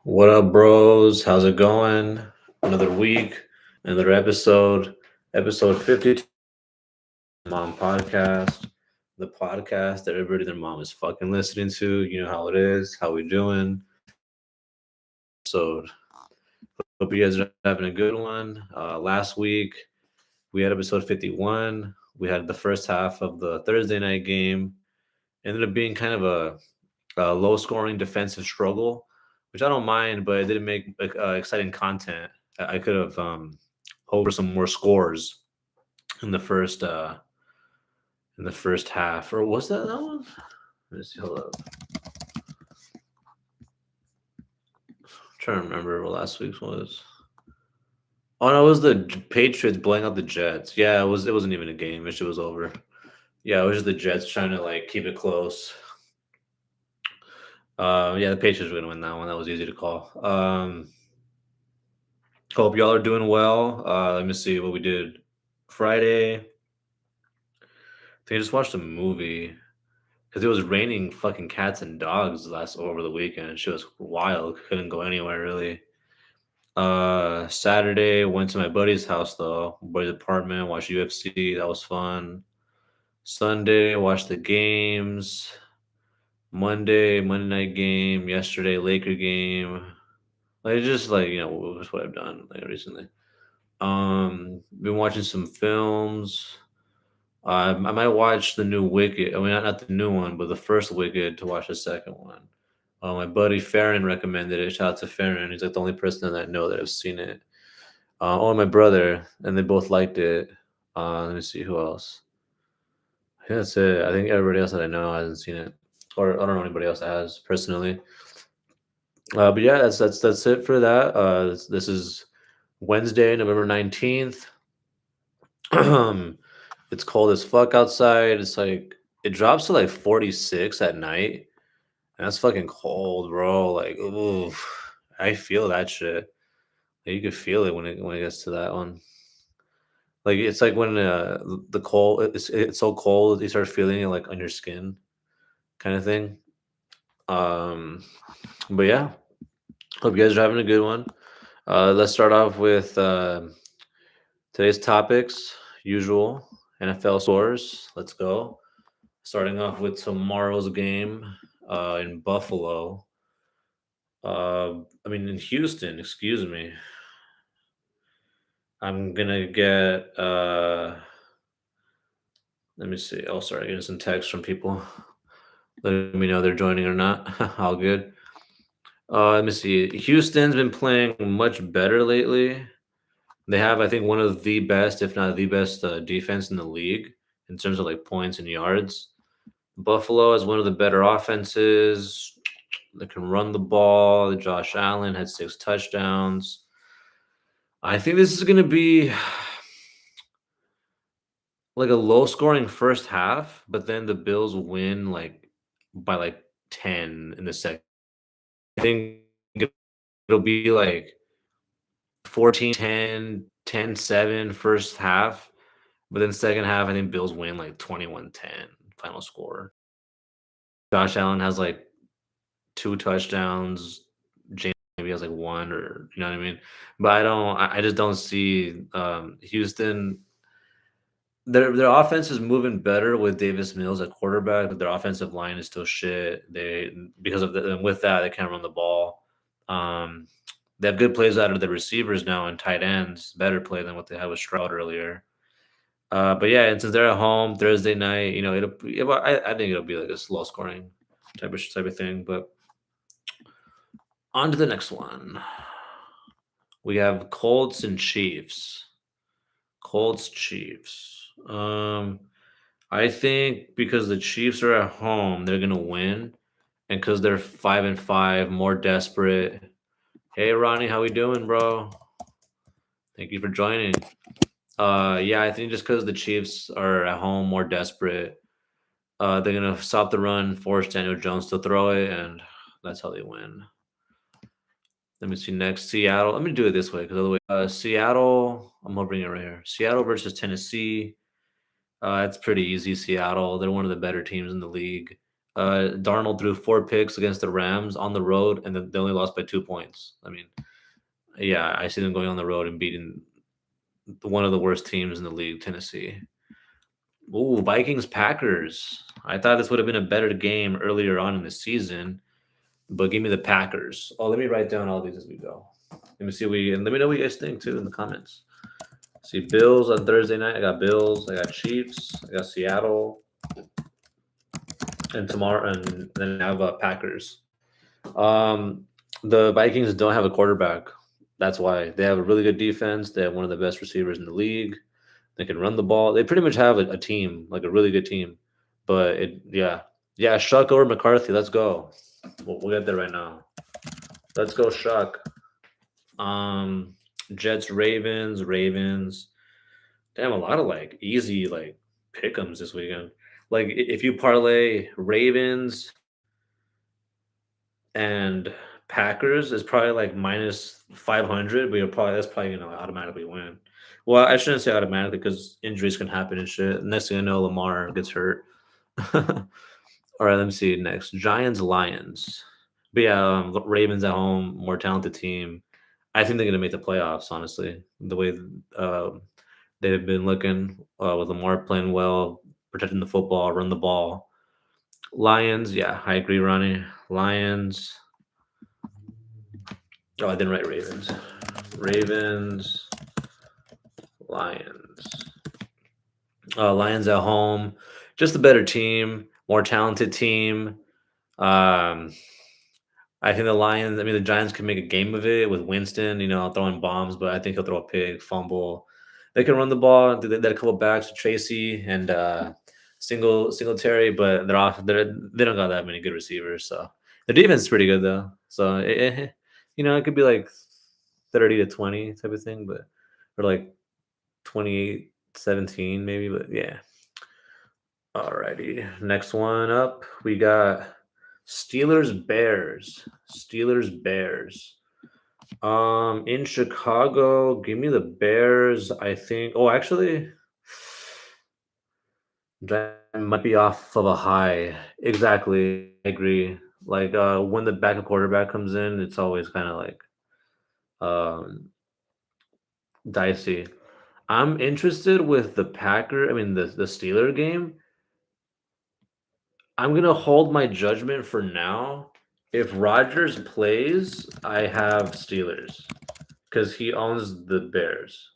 What up, bros? How's it going? Another week, another episode 52 Mom Podcast, the podcast that everybody their mom is fucking listening to. You know how it is, how we doing. So, hope you guys are having a good one. Last week, we had episode 51. We had the first half of the Thursday night game. Ended up being kind of a low scoring defensive struggle, which I don't mind, but it didn't make exciting content. I could have hoped for some more scores in the first half, or was that one? Let me see. Hold up. I'm trying to remember what last week's was. Oh no, it was the Patriots blowing out the Jets. Yeah, it was. It wasn't even a game. It shit was over. Yeah, it was just the Jets trying to like keep it close. Yeah, the Patriots were gonna win that one. That was easy to call. Hope y'all are doing well. Let me see what we did Friday. I think I just watched a movie because it was raining fucking cats and dogs last over the weekend. She was wild. Couldn't go anywhere really. Saturday went to my buddy's house though, buddy's apartment. Watched UFC. That was fun. Sunday watched the games. Monday night game. Yesterday Laker game. Like just like just what I've done like recently. Been watching some films. I might watch the new Wicked. I mean, not the new one, but the first Wicked to watch the second one. My buddy Farron recommended it. Shout out to Farron. He's like the only person that I know that have seen it. And my brother, and they both liked it. Let me see who else. I think that's it. I think everybody else that I know hasn't seen it, or I don't know anybody else that has personally. But yeah, that's it for that. This is Wednesday, November 19th. It's cold as fuck outside. It's like it drops to like 46 at night. And that's fucking cold, bro. Like, ooh, I feel that shit. Like, you could feel it when it gets to that one. Like it's like when the cold it's so cold you start feeling it like on your skin, kind of thing. Um, but yeah, hope you guys are having a good one. Let's start off with today's topics. Usual NFL scores. Let's go. Starting off with tomorrow's game in Buffalo. I mean in Houston. Excuse me. I'm gonna get. Let me see. Oh, sorry, getting some text from people letting me know they're joining or not. All good. Let me see. Houston's been playing much better lately. They have, I think, one of the best, if not the best, defense in the league in terms of like points and yards. Buffalo is one of the better offenses. They can run the ball. Josh Allen had 6 touchdowns. I think this is going to be like a low scoring first half, but then the Bills win like by like 10 in the second. I think it'll be like 14-10, 10-7 first half, but then second half I think Bills win like 21-10 final score. Josh Allen has like 2 touchdowns. James maybe has like one, or you know what I mean? But I just don't see Houston. Their offense is moving better with Davis Mills at quarterback, but their offensive line is still shit. They because of the, and with that they can't run the ball. Um, they have good plays out of the receivers now and tight ends, better play than what they had with Stroud earlier. But yeah, and since they're at home Thursday night, I think it'll be like a slow scoring type of thing. But on to the next one. We have Colts and Chiefs. Colts Chiefs. I think because the Chiefs are at home, they're gonna win, and because they're 5-5, more desperate. Hey Ronnie, how we doing, bro? Thank you for joining. Yeah, I think just because the Chiefs are at home, more desperate, they're gonna stop the run, force Daniel Jones to throw it, and that's how they win. Let me see next. Seattle. Let me do it this way because otherwise, Seattle. I'm hovering it right here. Seattle versus Tennessee. It's pretty easy. Seattle. They're one of the better teams in the league. Darnold threw 4 picks against the Rams on the road, and then they only lost by 2 points. I mean, yeah, I see them going on the road and beating one of the worst teams in the league, Tennessee. Ooh, Vikings Packers. I thought this would have been a better game earlier on in the season, but give me the Packers. Oh, let me write down all these as we go. Let me see and let me know what you guys think too in the comments. See, Bills on Thursday night. I got Bills. I got Chiefs. I got Seattle, and tomorrow, and then I have Packers. Um, the Vikings don't have a quarterback. That's why they have a really good defense. They have one of the best receivers in the league. They can run the ball. They pretty much have a team, like a really good team. But yeah, Shuck over McCarthy. Let's go. We'll get there right now. Let's go, Shuck. Jets, Ravens. Damn, a lot of like easy like pick'ems this weekend. Like if you parlay Ravens and Packers, is probably like minus 500, but that's probably gonna automatically win. Well, I shouldn't say automatically because injuries can happen and shit. Next thing I know, Lamar gets hurt. All right, let me see next. Giants, Lions. But yeah, Ravens at home, more talented team. I think they're gonna make the playoffs. Honestly, the way uh, they've been looking with Lamar playing well, protecting the football, run the ball. Lions, yeah, I agree, Ronnie. Lions. Oh, I didn't write Ravens. Ravens, Lions. Lions at home, just a better team, more talented team. Um, I think the Lions. I mean, the Giants can make a game of it with Winston. Throwing bombs, but I think he'll throw a pick, fumble. They can run the ball. They had a couple backs, Tracy and Singletary, but they don't got that many good receivers. So the defense is pretty good though. So it could be like 30-20 type of thing, but or like 28-17 maybe. But yeah. Alrighty. Next one up, we got Steelers Bears. Steelers Bears. In Chicago, give me the Bears. I think. Oh, actually, that might be off of a high. Exactly. I agree. Like when the backup quarterback comes in, it's always kind of like um dicey. I'm interested with the Packer. I mean the Steeler game. I'm gonna hold my judgment for now. If Rodgers plays, I have Steelers because he owns the Bears.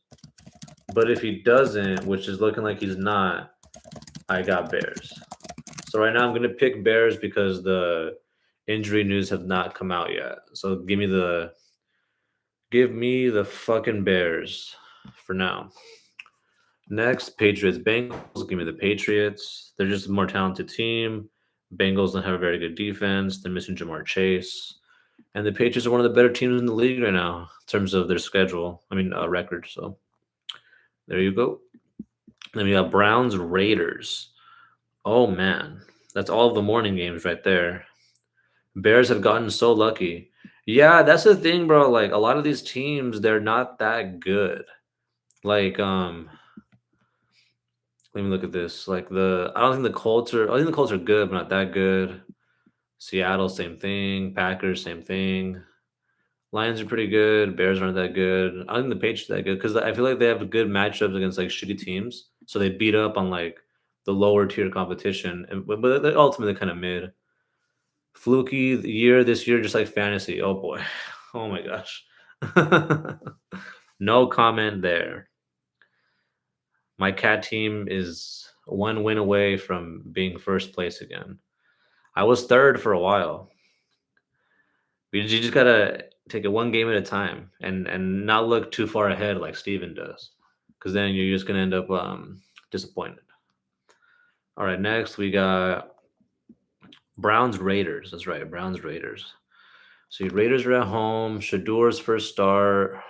But if he doesn't, which is looking like he's not, I got Bears. So right now I'm gonna pick Bears because the injury news have not come out yet. So give me the fucking Bears for now. Next, Patriots Bengals. Give me the Patriots. They're just a more talented team. Bengals don't have a very good defense. They're missing Jamar Chase. And the Patriots are one of the better teams in the league right now in terms of their schedule. I mean, record. So there you go. Then we got Browns Raiders. Oh man, that's all of the morning games right there. Bears have gotten so lucky. Yeah, that's the thing, bro. Like a lot of these teams, they're not that good. Like, let me look at this. Like I don't think the Colts are. I think the Colts are good, but not that good. Seattle, same thing. Packers, same thing. Lions are pretty good. Bears aren't that good. I don't think the Patriots are that good because I feel like they have good matchups against like shitty teams. So they beat up on like the lower tier competition, but they're ultimately kind of mid. Fluky year this year, just like fantasy. Oh boy, oh my gosh. No comment there. My cat team is one win away from being first place again. I was third for a while. You just gotta take it one game at a time and not look too far ahead like Steven does, because then you're just gonna end up disappointed. All right, next we got Browns Raiders. That's right, Browns Raiders. So your Raiders are at home. Shador's first start.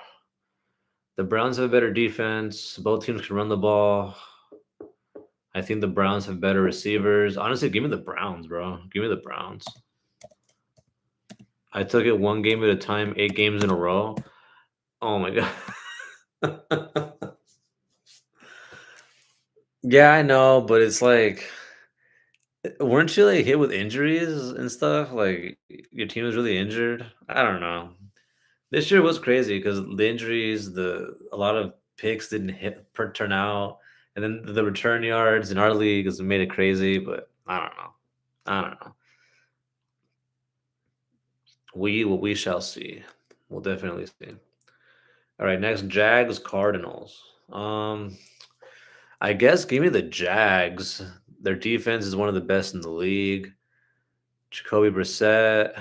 The Browns have a better defense. Both teams can run the ball. I think the Browns have better receivers. Honestly, give me the Browns, bro. Give me the Browns. I took it one game at a time, 8 games in a row. Oh my god. Yeah, I know, but it's like weren't you like hit with injuries and stuff? Like your team was really injured. I don't know. This year was crazy because the injuries, the a lot of picks didn't turn out, and then the return yards in our league has made it crazy. But I don't know. I don't know. We shall see. We'll definitely see. All right, next Jags Cardinals. I guess give me the Jags. Their defense is one of the best in the league. Jacoby Brissett,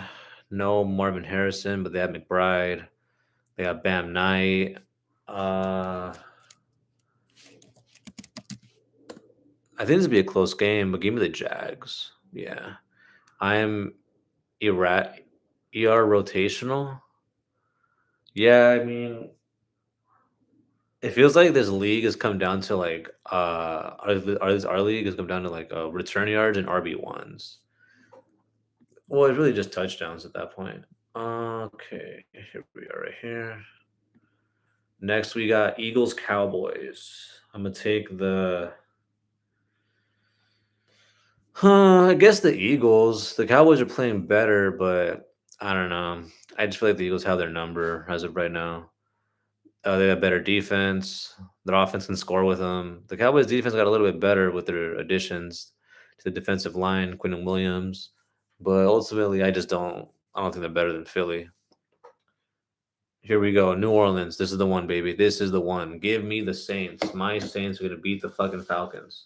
no Marvin Harrison, but they have McBride. They got Bam Knight. I think this would be a close game, but give me the Jags. Yeah, I'm erat ER rotational. Yeah, I mean, it feels like this league has come down to like our league has come down to like return yards and RB1s. Well, it's really just touchdowns at that point. Okay, here we are right here. Next, we got Eagles Cowboys. I'm gonna take the. I guess the Eagles. The Cowboys are playing better, but I don't know. I just feel like the Eagles have their number as of right now. They have better defense. Their offense can score with them. The Cowboys' defense got a little bit better with their additions to the defensive line, Quinn Williams. But ultimately, I just don't. I don't think they're better than Philly. Here we go. New Orleans. This is the one, baby. This is the one. Give me the Saints. My Saints are going to beat the fucking Falcons.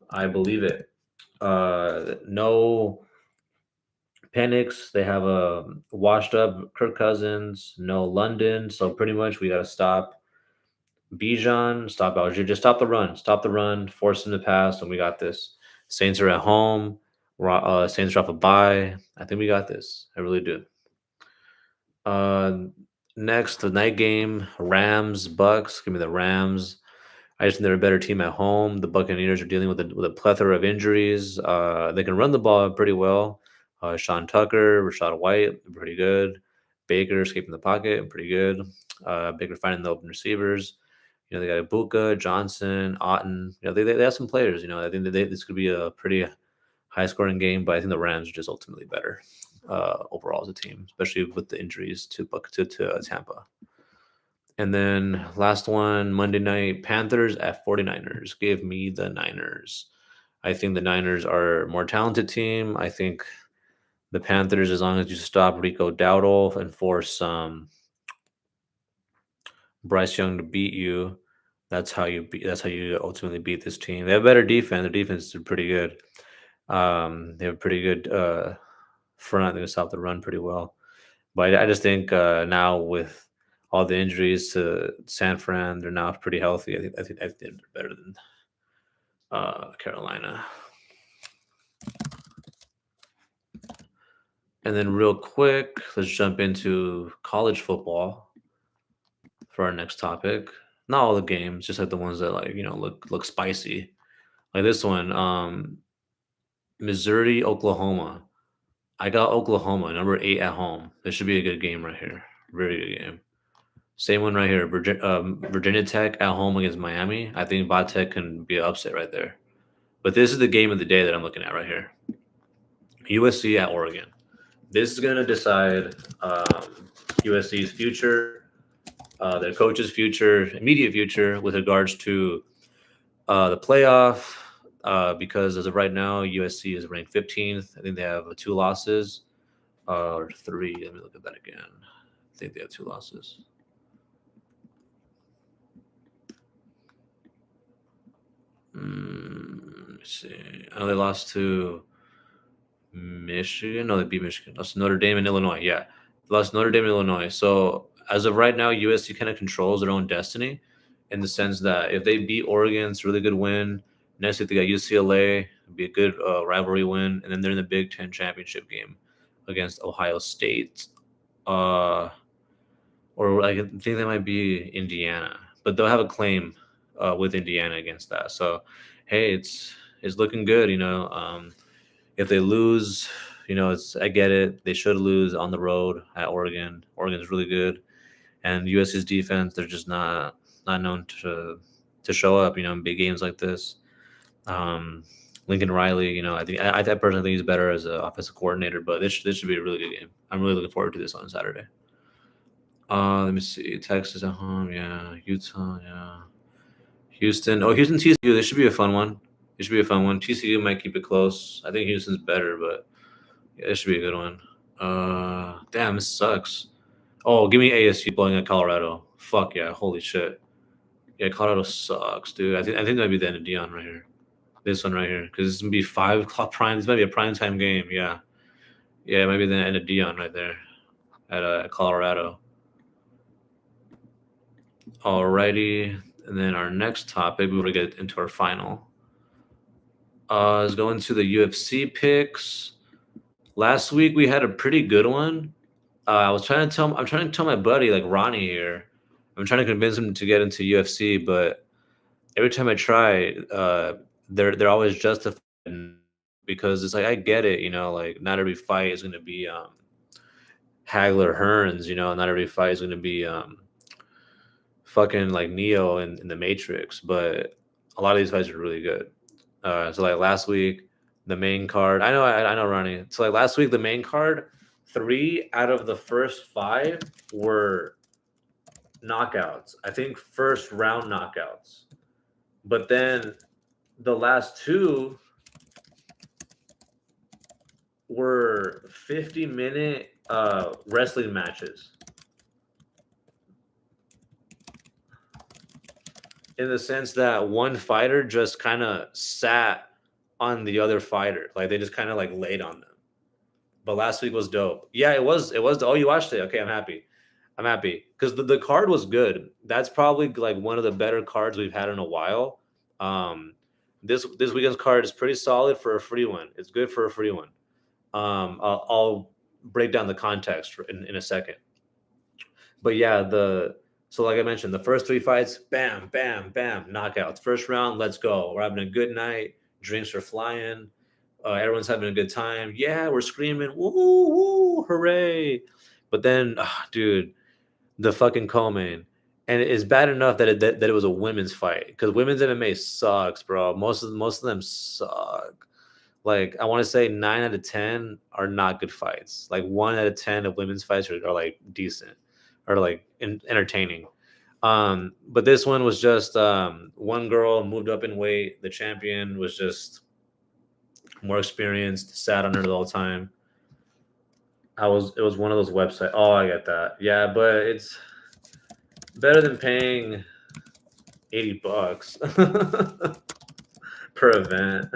I believe it. No Penix. They have a washed up Kirk Cousins. No London. So pretty much we got to stop Bijan. Stop Algier. Just stop the run. Stop the run. Force them to pass. And we got this. Saints are at home. Saints are off a bye. I think we got this. I really do. Uh, Next, the night game, Rams, Bucks. Give me the Rams. I just think they're a better team at home. The Buccaneers are dealing with a plethora of injuries. They can run the ball pretty well. Sean Tucker, Rashad White, pretty good. Baker escaping the pocket, pretty good. Baker finding the open receivers. You know, they got Ibuka, Johnson, Otten. You know, they have some players. You know, I think that this could be a pretty high scoring game, but I think the Rams are just ultimately better overall as a team, especially with the injuries to Tampa. And then last one, Monday night, Panthers at 49ers. Give me the Niners. I think the Niners are a more talented team. I think the Panthers, as long as you stop Rico Dowdle and force Bryce Young to beat you, that's how you ultimately beat this team. They have better defense. Their defense is pretty good. They have pretty good front. They can stop the run pretty well. But I just think now with all the injuries to San Fran, they're now pretty healthy. I think they're better than Carolina. And then real quick, let's jump into college football for our next topic. Not all the games, just like the ones that look spicy. Like this one, Missouri, Oklahoma. I got Oklahoma, number 8 at home. This should be a good game right here. Very good game. Same one right here. Virginia Tech at home against Miami. I think Bot Tech can be an upset right there. But this is the game of the day that I'm looking at right here. USC at Oregon. This is going to decide USC's future, their coach's future, immediate future with regards to the playoff. Because as of right now, USC is ranked 15th. I think they have 2 losses or 3. Let me look at that again. I think they have 2 losses. Let's see. I know they lost to Michigan. No, they beat Michigan. Lost to Notre Dame and Illinois. Yeah, they lost to Notre Dame and Illinois. So as of right now, USC kind of controls their own destiny in the sense that if they beat Oregon, it's a really good win. Next week they got UCLA, it'd be a good rivalry win, and then they're in the Big Ten championship game against Ohio State. Or I think they might be Indiana, but they'll have a claim with Indiana against that. So, hey, it's looking good. If they lose, I get it. They should lose on the road at Oregon. Oregon's really good, and USC's defense, they're just not known to show up. In big games like this. Lincoln Riley, I personally think he's better as an offensive coordinator, but this should be a really good game. I'm really looking forward to this on Saturday. Let me see. Texas at home, yeah. Utah, yeah. Houston. Oh, Houston TCU. This should be a fun one. It should be a fun one. TCU might keep it close. I think Houston's better, but yeah, this should be a good one. Damn, this sucks. Oh, give me ASU blowing at Colorado. Fuck yeah, holy shit. Yeah, Colorado sucks, dude. I think that'd be the end of Dion right here. This one right here, because it's gonna be 5 o'clock prime. This might be a prime time game. Yeah, yeah, it might be the end of Dion right there at Colorado. Alrighty, and then our next topic, we want to get into our final. Is going to the UFC picks. Last week we had a pretty good one. I'm trying to tell my buddy like Ronnie here. I'm trying to convince him to get into UFC, but every time I try, they're always justified because it's like I get it, like not every fight is going to be Hagler Hearns, not every fight is going to be fucking like Neo in the Matrix, but a lot of these fights are really good. So like last week, the main card. I know, Ronnie. So like last week, the main card, 3 out of the first 5 were knockouts. I think first round knockouts, but then the last 2 were 50-minute wrestling matches. In the sense that one fighter just kind of sat on the other fighter, like they just kind of like laid on them. But last week was dope. Yeah, it was. It was. Oh, you watched it? Okay, I'm happy. I'm happy because the card was good. That's probably like one of the better cards we've had in a while. Um, this weekend's card is pretty solid for a free one. It's good for a free one. I'll break down the context in a second. But yeah, so like I mentioned, the first 3 fights, bam, bam, bam, knockouts. First round, let's go. We're having a good night. Drinks are flying. Everyone's having a good time. Yeah, we're screaming, woo, woo, hooray! But then, dude, the fucking co-main, and it's bad enough that it was a women's fight because women's MMA sucks, bro. Most of them suck. Like I want to say 9 out of 10 are not good fights. Like 1 out of 10 of women's fights are like decent or like entertaining. But this one was just one girl moved up in weight. The champion was just more experienced, sat on her the whole time. It was one of those websites. Oh, I get that. Yeah, but it's better than paying $80 per event.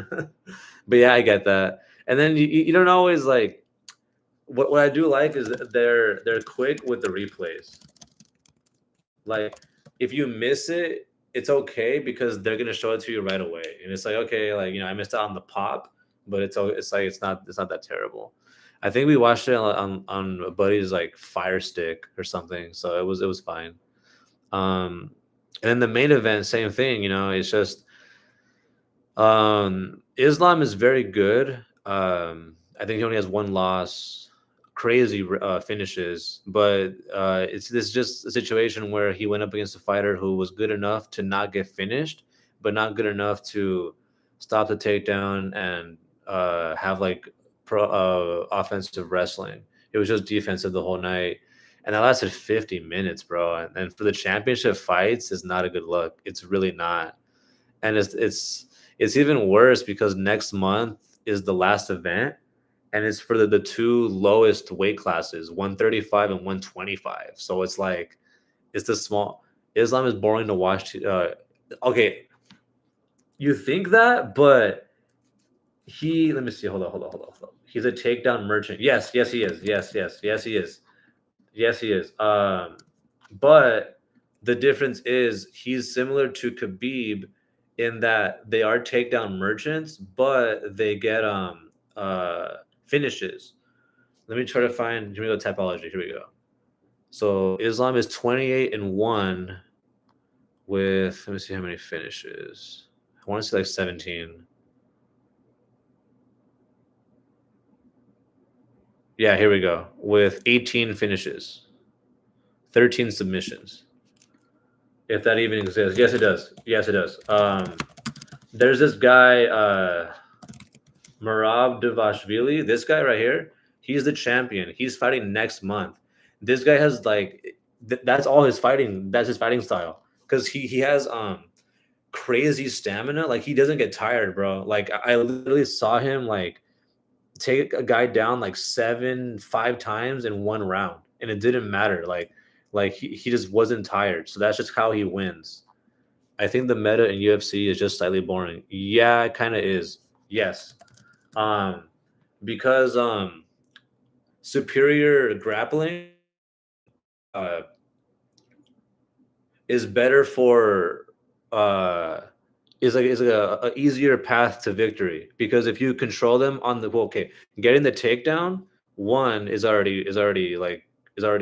But yeah, I get that. And then you don't always like what I do like is that they're quick with the replays. Like if you miss it, it's okay because they're gonna show it to you right away, and it's like okay, like I missed out on the pop, but it's like it's not that terrible. I think we watched it on a buddy's like Fire Stick or something, so it was fine. And then the main event, same thing. It's just Islam is very good. I think he only has 1 loss. Crazy finishes, but it's just a situation where he went up against a fighter who was good enough to not get finished, but not good enough to stop the takedown and have like offensive wrestling. It was just defensive the whole night, and that lasted 50 minutes, bro. And for the championship fights, it's not a good look. It's really not, and it's even worse because next month is the last event and it's for the 2 lowest weight classes, 135 and 125. So it's like it's the small. Islam is boring to watch. Okay, you think that, but let me see. Hold on. He's a takedown merchant. Yes, he is. Yes, he is. Yes, he is. But the difference is he's similar to Khabib in that they are takedown merchants, but they get finishes. Let me try to find. Here we go. Typology. Here we go. So Islam is 28-1 with. Let me see how many finishes. I want to say like 17. Yeah, here we go. With 18 finishes, 13 submissions. If that even exists. Yes, it does. Yes, it does. There's this guy. Marab Devashvili, this guy right here, he's the champion. He's fighting next month. This guy has like that's all his fighting. That's his fighting style because he has crazy stamina. Like he doesn't get tired, bro. Like I literally saw him like take a guy down like 5 times in one round, and it didn't matter. Like he just wasn't tired. So that's just how he wins. I think the meta in UFC is just slightly boring. Yeah, it kind of is. Yes. Um, because superior grappling uh is better for uh is like a easier path to victory because if you control them on the well, okay, getting the takedown one is already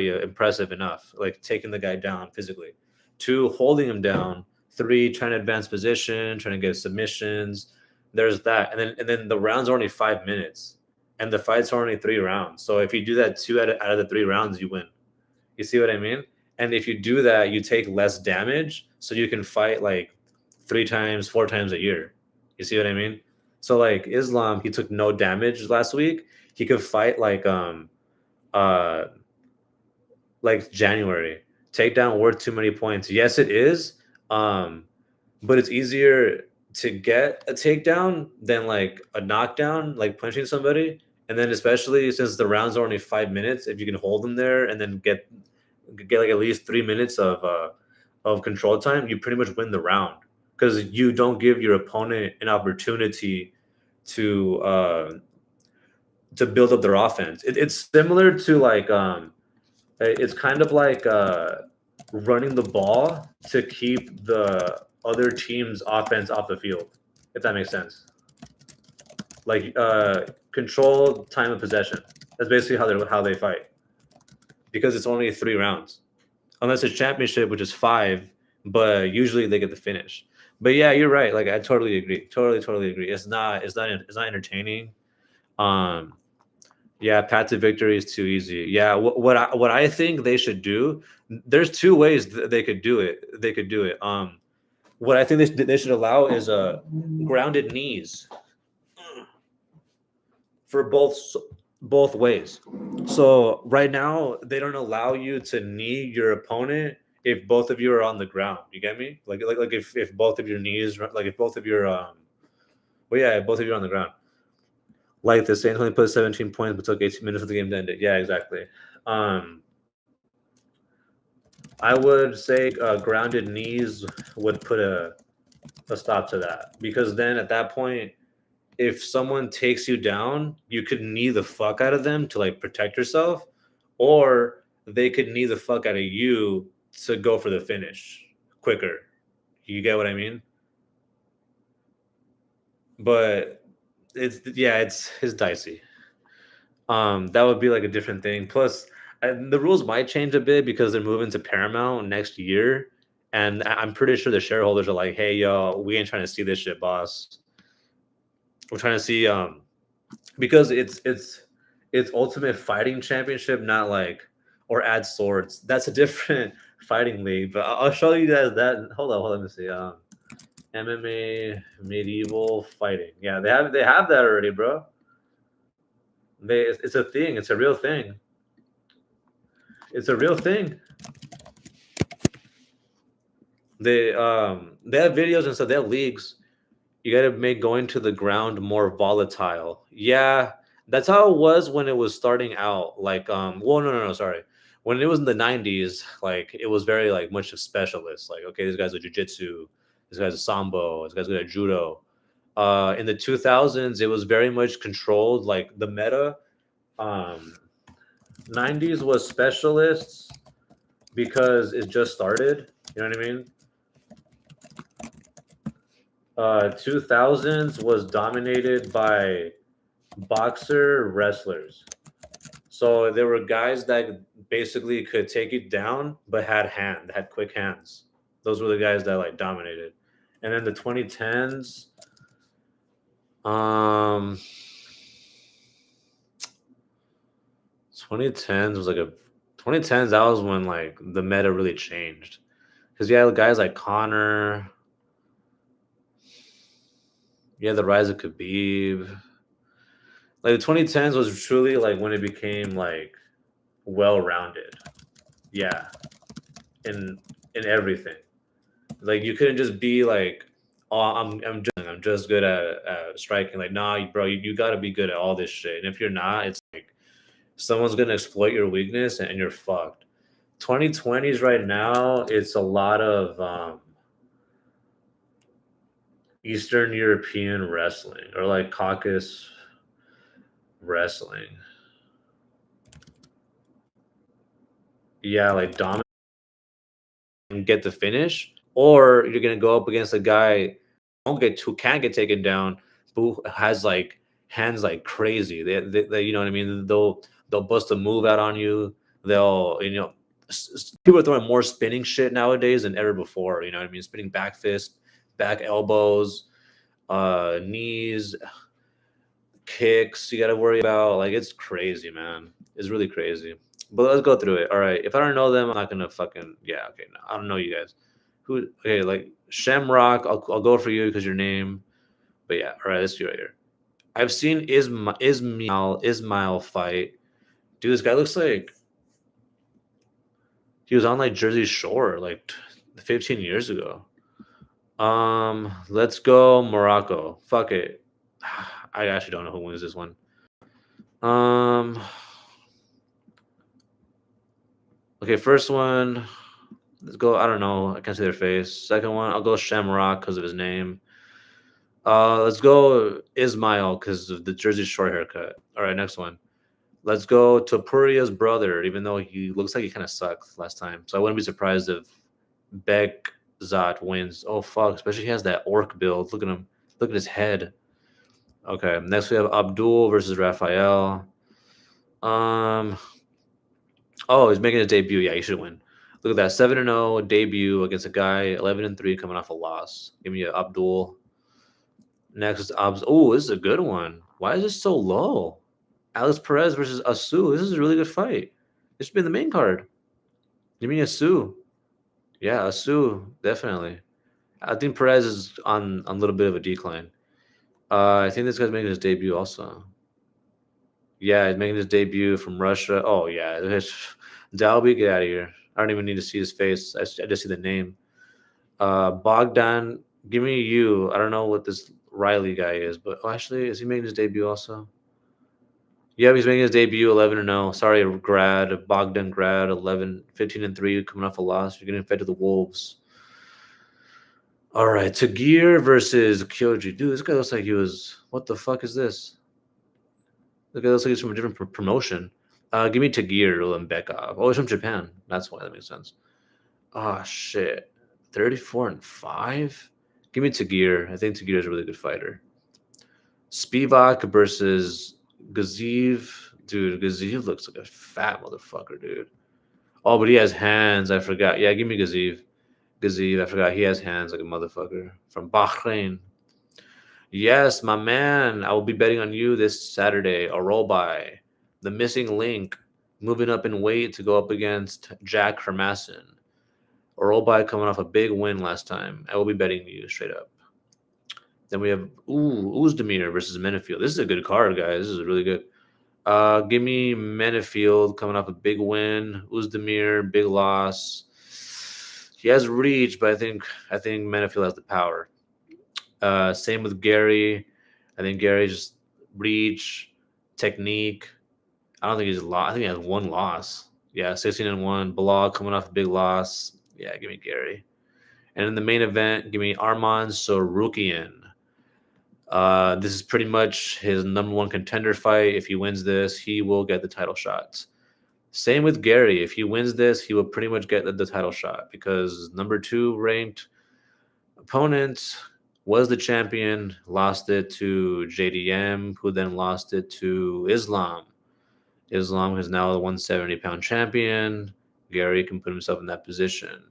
impressive enough, like taking the guy down physically. Two, holding him down. Three, trying to advance position, trying to get submissions. There's that, and then the rounds are only 5 minutes, and the fights are only 3 rounds. So if you do that two out of the 3 rounds, you win. You see what I mean? And if you do that, you take less damage, so you can fight like 3 times, 4 times a year. You see what I mean? So like Islam, he took no damage last week. He could fight uh like January. Takedown worth too many points. Yes, it is. Um, but it's easier to get a takedown than like a knockdown, like punching somebody. And then especially since the rounds are only 5 minutes, if you can hold them there and then get like at least 3 minutes of control time, you pretty much win the round because you don't give your opponent an opportunity to uh to build up their offense. It's similar to like it's kind of like running the ball to keep the other team's offense off the field, if that makes sense. Like control time of possession. That's basically how they fight because it's only 3 rounds, unless it's championship, which is five. But usually they get the finish. But yeah, you're right. Like I totally agree. Totally agree. It's not entertaining. Um, Yeah, path to victory is too easy. Yeah, what I think they should do. There's two ways they could do it. They could do it. What I think they should allow is grounded knees for both ways. So right now they don't allow you to knee your opponent if both of you are on the ground. You get me? Like if both of your knees, like if both of your well, yeah, if both of you are on the ground. Like the Saints only put 17 points but took 18 minutes for the game to end it. Yeah, exactly. Um, I would say grounded knees would put a stop to that because then at that point, if someone takes you down, you could knee the fuck out of them to like protect yourself, or they could knee the fuck out of you to go for the finish quicker. You get what I mean? But it's dicey. That would be like a different thing. Plus, the rules might change a bit because they're moving to Paramount next year, and I'm pretty sure the shareholders are like, "Hey, yo, we ain't trying to see this shit, boss. We're trying to see because it's Ultimate Fighting Championship, not like or add swords. That's a different fighting league. But I'll show you guys that. Hold on, let me see. MMA medieval fighting. Yeah, they have that already, bro. It's a thing. It's a real thing. It's a real thing. They have videos and stuff. They have leagues. You got to make going to the ground more volatile. Yeah, that's how it was when it was starting out. Like well, no, sorry. When it was in the 90s, like it was very like much of specialists. Like okay, this guy's a jujitsu, this guy's a sambo, this guy's good at judo. In the 2000s, it was very much controlled. Like the meta, um, 90s was specialists because it just started. You know what I mean? 2000s was dominated by boxer wrestlers. So there were guys that basically could take it down, but had quick hands. Those were the guys that like dominated. And then the um, 2010s was like a 2010s. That was when like the meta really changed because you had guys like Connor. You had the rise of Khabib. Like the 2010s was truly like when it became like well rounded. Yeah, in everything. Like you couldn't just be like, oh, I'm just good at striking. Like, nah, bro, you got to be good at all this shit. And if you're not, it's like someone's gonna exploit your weakness and you're fucked. 2020s right now, it's a lot of Eastern European wrestling or like Caucasus wrestling. Yeah, like dominate and get the finish, or you're gonna go up against a guy who can't get taken down, who has like hands like crazy. They you know what I mean. They'll bust a move out on you. They'll people are throwing more spinning shit nowadays than ever before. You know what I mean? Spinning back fist, back elbows, knees, kicks. You got to worry about like it's crazy, man. It's really crazy. But let's go through it. All right. If I don't know them, I'm not gonna fucking yeah. Okay, no, I don't know you guys. Who? Okay, like Shamrock. I'll go for you because your name. But yeah, all right. Let's do it right here. I've seen Ismail fight. Dude, this guy looks like he was on like Jersey Shore like 15 years ago. Let's go Morocco. Fuck it. I actually don't know who wins this one. Um, okay, first one. Let's go. I don't know. I can't see their face. Second one, I'll go Shamrock because of his name. Let's go Ismail because of the Jersey Shore haircut. All right, next one. Let's go Topuria's brother, even though he looks like he kind of sucked last time. So I wouldn't be surprised if Bekzat wins. Oh fuck! Especially he has that orc build. Look at him. Look at his head. Okay, next we have Abdul versus Raphael. Um. Oh, he's making his debut. Yeah, he should win. Look at that, 7-0 debut against a guy 11-3 coming off a loss. Give me a Abdul. Next is Abs. Oh, this is a good one. Why is this so low? Alex Perez versus Asu. This is a really good fight. This should be in the main card. Give me Asu. Yeah, Asu definitely. I think Perez is on a little bit of a decline. I think this guy's making his debut also. Yeah, he's making his debut from Russia. Oh yeah, Dalby, get out of here. I don't even need to see his face. I just see the name. Bogdan, give me you. I don't know what this Riley guy is, but actually, is he making his debut also? Yeah, he's making his debut 11-0. Sorry, Grad, Bogdan Grad, 11, 15-3, coming off a loss. You're getting fed to the Wolves. All right, Tagir versus Kyoji. Dude, this guy looks like he was. What the fuck is this? This guy looks like he's from a different promotion. Give me Tagir Lembekov. Oh, he's from Japan. That's why that makes sense. Oh, shit. 34-5? Give me Tagir. I think Tagir is a really good fighter. Spivak versus Gaziv. Dude, Gaziv looks like a fat motherfucker, dude. Oh, but he has hands. I forgot. Yeah, give me Gaziv. Gaziv, I forgot. He has hands like a motherfucker. From Bahrain. Yes, my man. I will be betting on you this Saturday. Arobai. The missing link. Moving up in weight to go up against Jack Hermason. Arobai coming off a big win last time. I will be betting you straight up. Then we have Uzdemir versus Menefield. This is a good card, guys. This is really good. Give me Menefield coming off a big win. Uzdemir, big loss. He has reach, but I think Menefield has the power. Same with Gary. I think Gary's just reach, technique. I don't think he's lost. I think he has one loss. Yeah, 16-1. Bilal coming off a big loss. Yeah, give me Gary. And in the main event, give me Arman Sorukian. This is pretty much his number one contender fight. If he wins this, he will get the title shots. Same with Gary. If he wins this, he will pretty much get the title shot because number two ranked opponent was the champion, lost it to JDM, who then lost it to Islam. Islam is now the 170-pound champion. Gary can put himself in that position.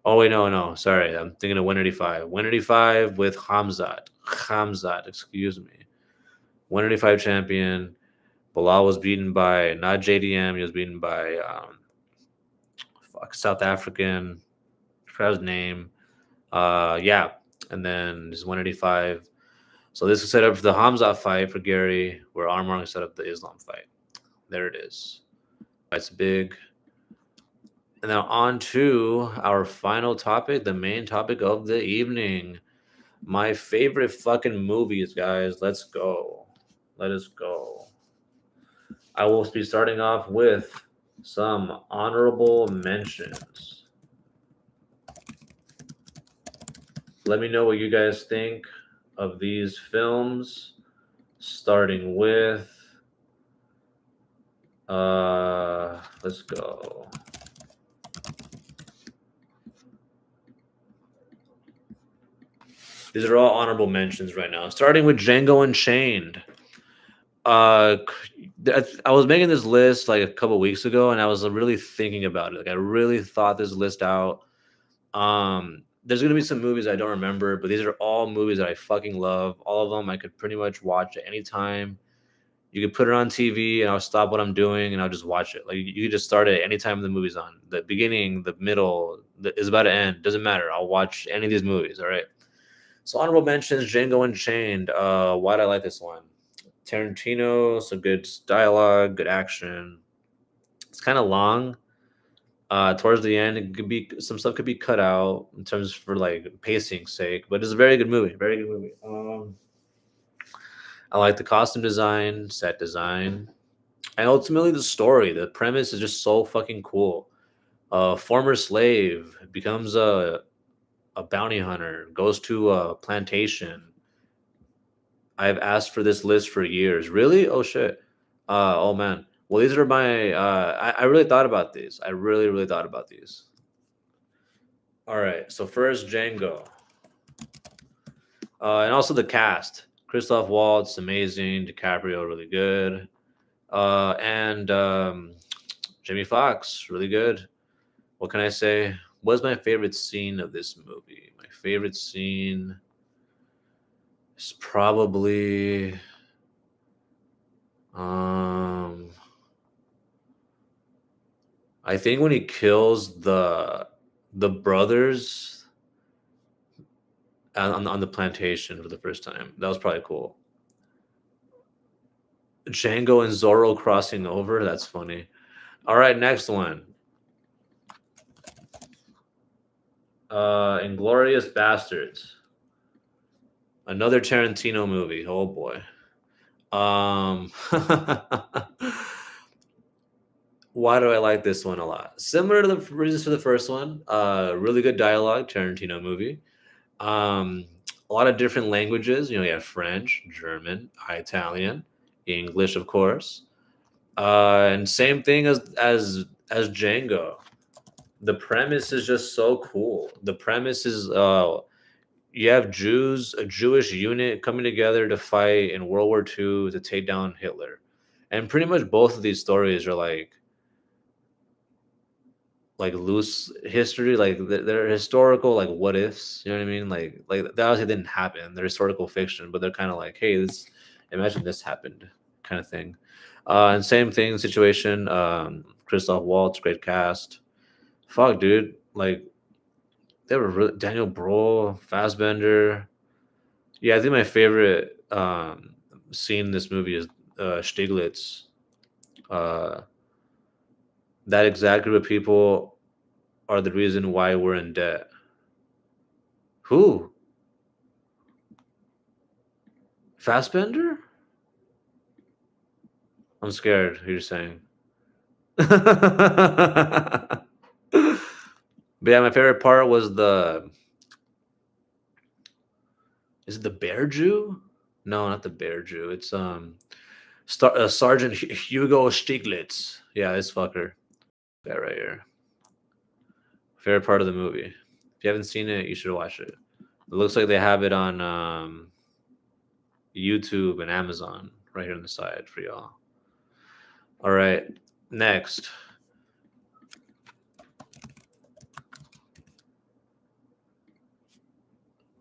Oh wait, no, sorry, I'm thinking of 185. 185 with Hamzat. Hamzat, excuse me. 185 champion. Bilal was beaten by not JDM. He was beaten by South African. I forgot his name. Yeah, and then he's 185. So this is set up for the Hamza fight for Gary, where Armstrong set up the Islam fight. There it is. That's big. And now on to our final topic, the main topic of the evening. My favorite fucking movies, guys. Let's go. Let us go. I will be starting off with some honorable mentions. Let me know what you guys think of these films, starting with let's go. These are all honorable mentions right now. Starting with Django Unchained. I was making this list like a couple weeks ago, and I was really thinking about it. Like I really thought this list out. There's gonna be some movies I don't remember, but these are all movies that I fucking love. All of them I could pretty much watch at any time. You could put it on TV, and I'll stop what I'm doing, and I'll just watch it. Like you could just start it any time the movie's on. The beginning, the middle, is about to end. Doesn't matter. I'll watch any of these movies. All right. So honorable mentions: Django Unchained. Why do I like this one? Tarantino, some good dialogue, good action. It's kind of long. Towards the end, it could be some stuff could be cut out in terms for like pacing's sake, but it's a very good movie. Very good movie. I like the costume design, set design, and ultimately the story. The premise is just so fucking cool. A former slave becomes a bounty hunter, goes to a plantation. I've asked for this list for years. Really? Oh shit. Oh man. Well, these are my. I really thought about these. I really, really thought about these. All right. So first, Django, and also the cast. Christoph Waltz, amazing. DiCaprio, really good. And Jamie Foxx, really good. What can I say? What's my favorite scene of this movie? My favorite scene is probably I think when he kills the brothers on the plantation for the first time. That was probably cool. Django and Zorro crossing over. That's funny. All right, next one. Inglorious Bastards. Another Tarantino movie. Oh boy. Why do I like this one a lot? Similar to the reasons for the first one. Really good dialogue, Tarantino movie. A lot of different languages. You have French, German, Italian, English, of course. And same thing as Django. The premise is just so cool. The premise is you have Jews, a Jewish unit coming together to fight in World War II to take down Hitler. And pretty much both of these stories are like loose history, like they're historical, like what ifs, you know what I mean? Like that obviously didn't happen. They're historical fiction, but they're kind of like, hey, imagine this happened, kind of thing. And same thing situation. Christoph Waltz, great cast. Fuck, dude, like they were Daniel Brühl, Fassbender. Yeah, I think my favorite scene in this movie is Stiglitz. That exact group of people are the reason why we're in debt. Who? Fassbender? I'm scared. Who you're saying? But yeah, my favorite part was Is it the Bear Jew? No, not the Bear Jew. It's Sergeant Hugo Stiglitz. Yeah, this fucker. That right here. Favorite part of the movie. If you haven't seen it, you should watch it. It looks like they have it on YouTube and Amazon right here on the side for y'all. All right, next.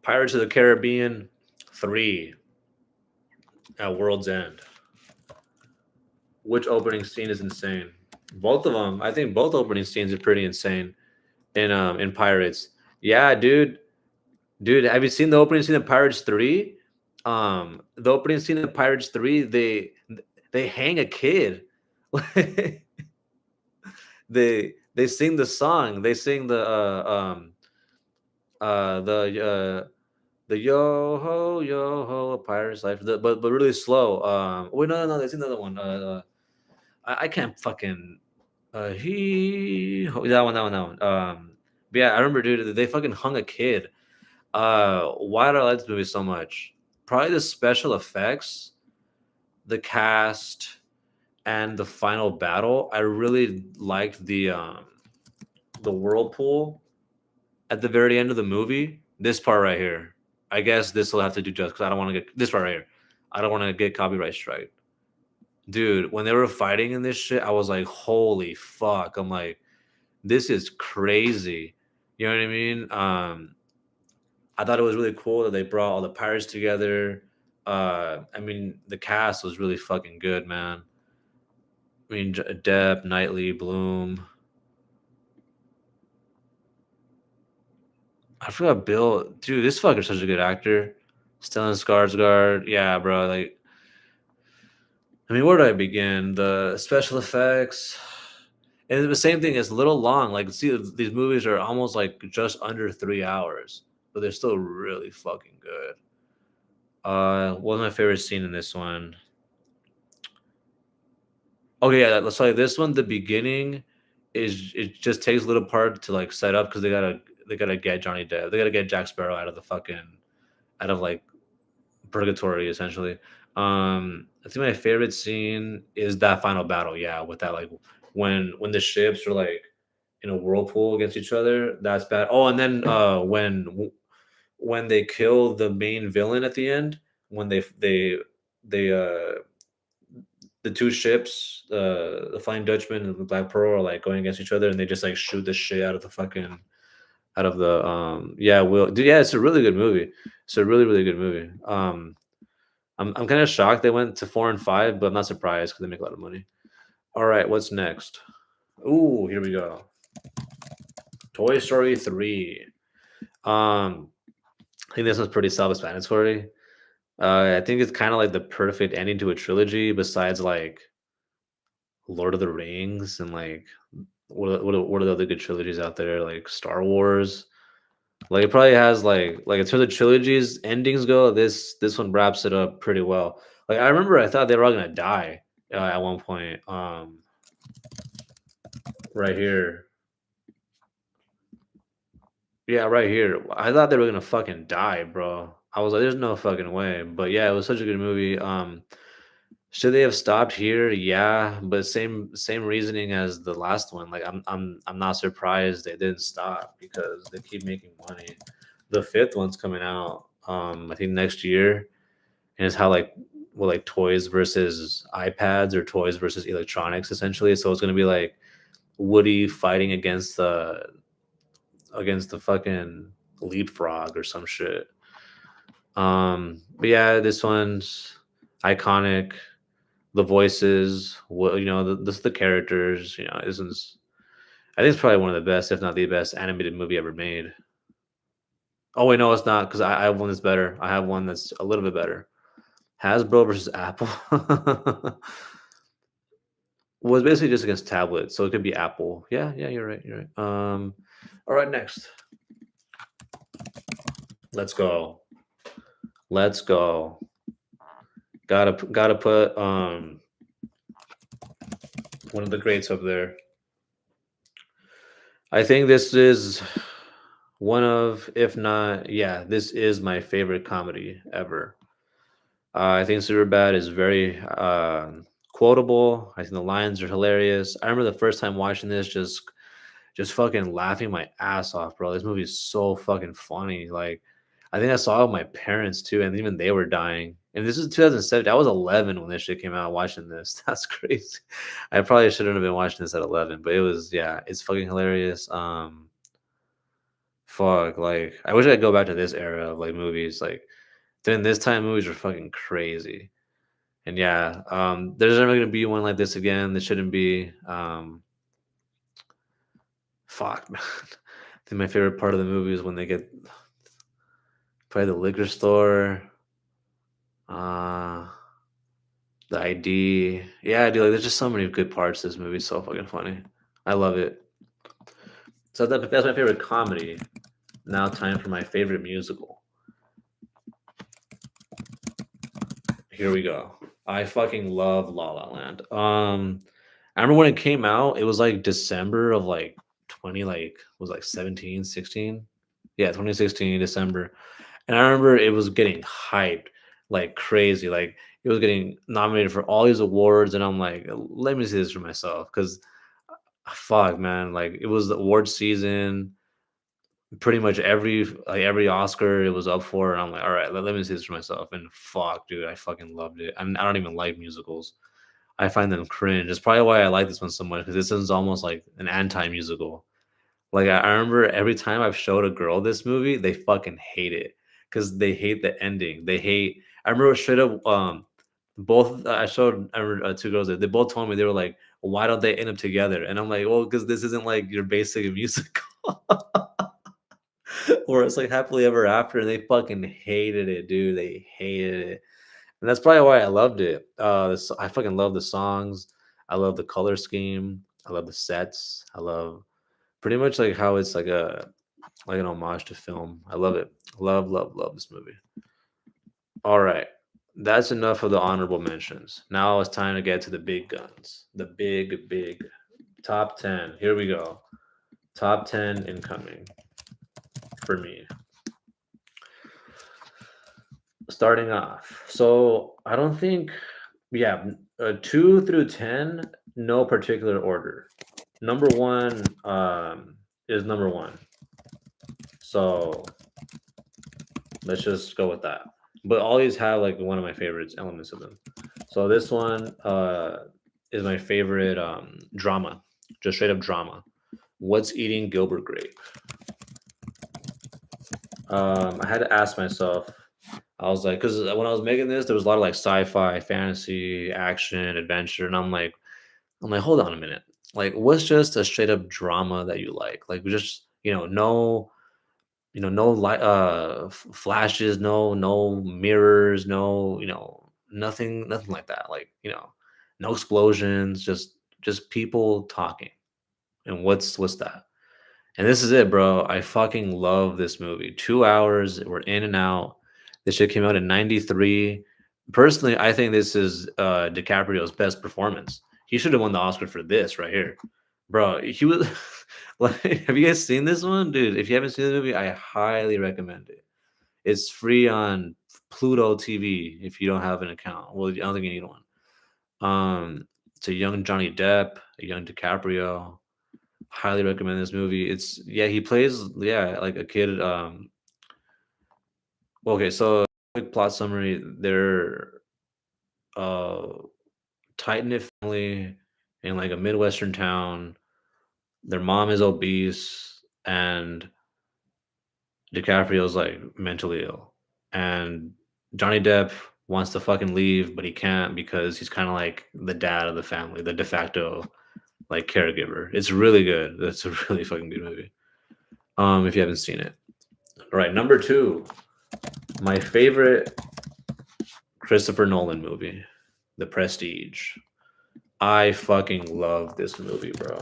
Pirates of the Caribbean 3 at World's End. Which opening scene is insane? Both of them. I think both opening scenes are pretty insane in Pirates. Yeah, dude. Dude, have you seen the opening scene of Pirates 3? The opening scene of Pirates 3, they hang a kid. They sing the song. They sing the yo ho a pirate's life, but really slow. Wait, no, there's another one. I can't fucking that one. But yeah, I remember, dude. They fucking hung a kid. Why do I like this movie so much? Probably the special effects, the cast, and the final battle. I really liked the whirlpool at the very end of the movie. This part right here. I guess this will have to do just because I don't want to get this part right here. I don't want to get copyright strike. Dude, when they were fighting in this shit, I was like, holy fuck. I'm like, this is crazy. You know what I mean? I thought it was really cool that they brought all the pirates together. I mean, the cast was really fucking good, man. I mean, Depp, Knightley, Bloom. I forgot Bill. Dude, this fucker's such a good actor. Stellan Skarsgård. Yeah, bro. Like, I mean, where do I begin? The special effects. And the same thing, it's a little long. Like, see, these movies are almost like just under 3 hours, but they're still really fucking good. What's my favorite scene in this one? Okay, yeah, let's say this one. The beginning is it just takes a little part to like set up because they gotta get Johnny Depp. They gotta get Jack Sparrow out of the fucking out of like purgatory essentially. I think my favorite scene is that final battle. Yeah, with that like when the ships are like in a whirlpool against each other. That's bad. Oh, and then when they kill the main villain at the end, when they the two ships, the Flying Dutchman and the Black Pearl are like going against each other, and they just like shoot the shit out of the fucking out of the yeah, will dude, yeah, it's a really good movie. It's a really good movie. I'm kind of shocked they went to 4 and 5, but I'm not surprised because they make a lot of money. All right, what's next? Ooh, here we go. Toy Story 3. I think this one's pretty self-explanatory. I think it's kind of like the perfect ending to a trilogy, besides like Lord of the Rings and like what are the other good trilogies out there? Like Star Wars. Like it probably has like in terms of trilogies endings go, this one wraps it up pretty well. Like I remember I thought they were all gonna die at one point. Right here. Yeah, right here. I thought they were gonna fucking die, bro. I was like, there's no fucking way. But yeah, it was such a good movie. Should they have stopped here? Yeah, but same reasoning as the last one. Like I'm not surprised they didn't stop because they keep making money. The fifth one's coming out I think next year, and it's how like toys versus iPads or toys versus electronics essentially. So it's gonna be like Woody fighting against the fucking leapfrog or some shit. But yeah, this one's iconic. The voices, what the characters, isn't. I think it's probably one of the best, if not the best, animated movie ever made. Oh wait, no, it's not because I have one that's better. I have one that's a little bit better. Hasbro versus Apple was basically just against tablets, so it could be Apple. Yeah, yeah, you're right. You're right. All right, next. Let's go. Let's go. Gotta put one of the greats up there. I think this is one of, if not, yeah, this is my favorite comedy ever. I think Superbad is very quotable. I think the lines are hilarious. I remember the first time watching this, just fucking laughing my ass off, bro. This movie is so fucking funny. Like, I think I saw it with my parents too, and even they were dying. And this is 2007. I was 11 when this shit came out. Watching this, that's crazy. I probably shouldn't have been watching this at 11, but it was, yeah, it's fucking hilarious. Fuck, like I wish I could go back to this era of like movies. Like during this time, movies were fucking crazy. And yeah, there's never gonna be one like this again. There shouldn't be. Fuck, man. I think my favorite part of the movie is when they get probably the liquor store. Uh, the ID. Yeah, dude. Like, there's just so many good parts. This movie's so fucking funny. I love it. So that's my favorite comedy. Now, time for my favorite musical. Here we go. I fucking love La La Land. I remember when it came out, it was like December of like 20 like was like 17, 16. Yeah, 2016 December. And I remember it was getting hyped like crazy. Like it was getting nominated for all these awards and I'm like, let me see this for myself cuz fuck man, like it was the award season. Pretty much every Oscar it was up for, and I'm like, all right, let me see this for myself. And fuck, dude, I fucking loved it. And I don't even like musicals. I find them cringe. It's probably why I like this one so much because this is almost like an anti-musical. Like I remember every time I've showed a girl this movie, they fucking hate it because they hate the ending. They hate. I remember straight up. Both I remember two girls. They both told me they were like, "Why don't they end up together?" And I'm like, "Well, because this isn't like your basic musical." Or it's like happily ever after, and they fucking hated it, dude. They hated it, and that's probably why I loved it. I fucking love the songs. I love the color scheme. I love the sets. I love pretty much like how it's like an homage to film. I love it. Love, love, love this movie. All right, that's enough of the honorable mentions. Now it's time to get to the big guns. The big top 10. Here we go. Top 10 incoming for me. Starting off. So I don't think, yeah, 2 through 10, no particular order. Number one is number one. So let's just go with that. But all these have like one of my favorites elements of them. So this one is my favorite drama, just straight up drama. What's Eating Gilbert Grape? I had to ask myself. I was like, because when I was making this, there was a lot of like sci-fi, fantasy, action, adventure, and I'm like, hold on a minute. Like, what's just a straight up drama that you like? Like, just no, no light, flashes, no mirrors, no, nothing like that. Like, no explosions, just people talking. And what's that? And this is it, bro. I fucking love this movie. 2 hours, we're in and out. This shit came out in '93. Personally, I think this is DiCaprio's best performance. He should have won the Oscar for this right here, bro. He was like, have you guys seen this one, dude? If you haven't seen the movie, I highly recommend it. It's free on Pluto TV if you don't have an account. Well, I don't think you need one. It's a young Johnny Depp, a young DiCaprio. Highly recommend this movie. It's yeah, he plays like a kid. Okay, so quick plot summary. They're uh tight knit family in like a midwestern town. Their mom is obese, and DiCaprio's like mentally ill, and Johnny Depp wants to fucking leave, but he can't because he's kind of like the dad of the family, the de facto like caregiver. It's really good. It's a really fucking good movie. If you haven't seen it. All right, number two, my favorite Christopher Nolan movie, The Prestige. I fucking love this movie, bro.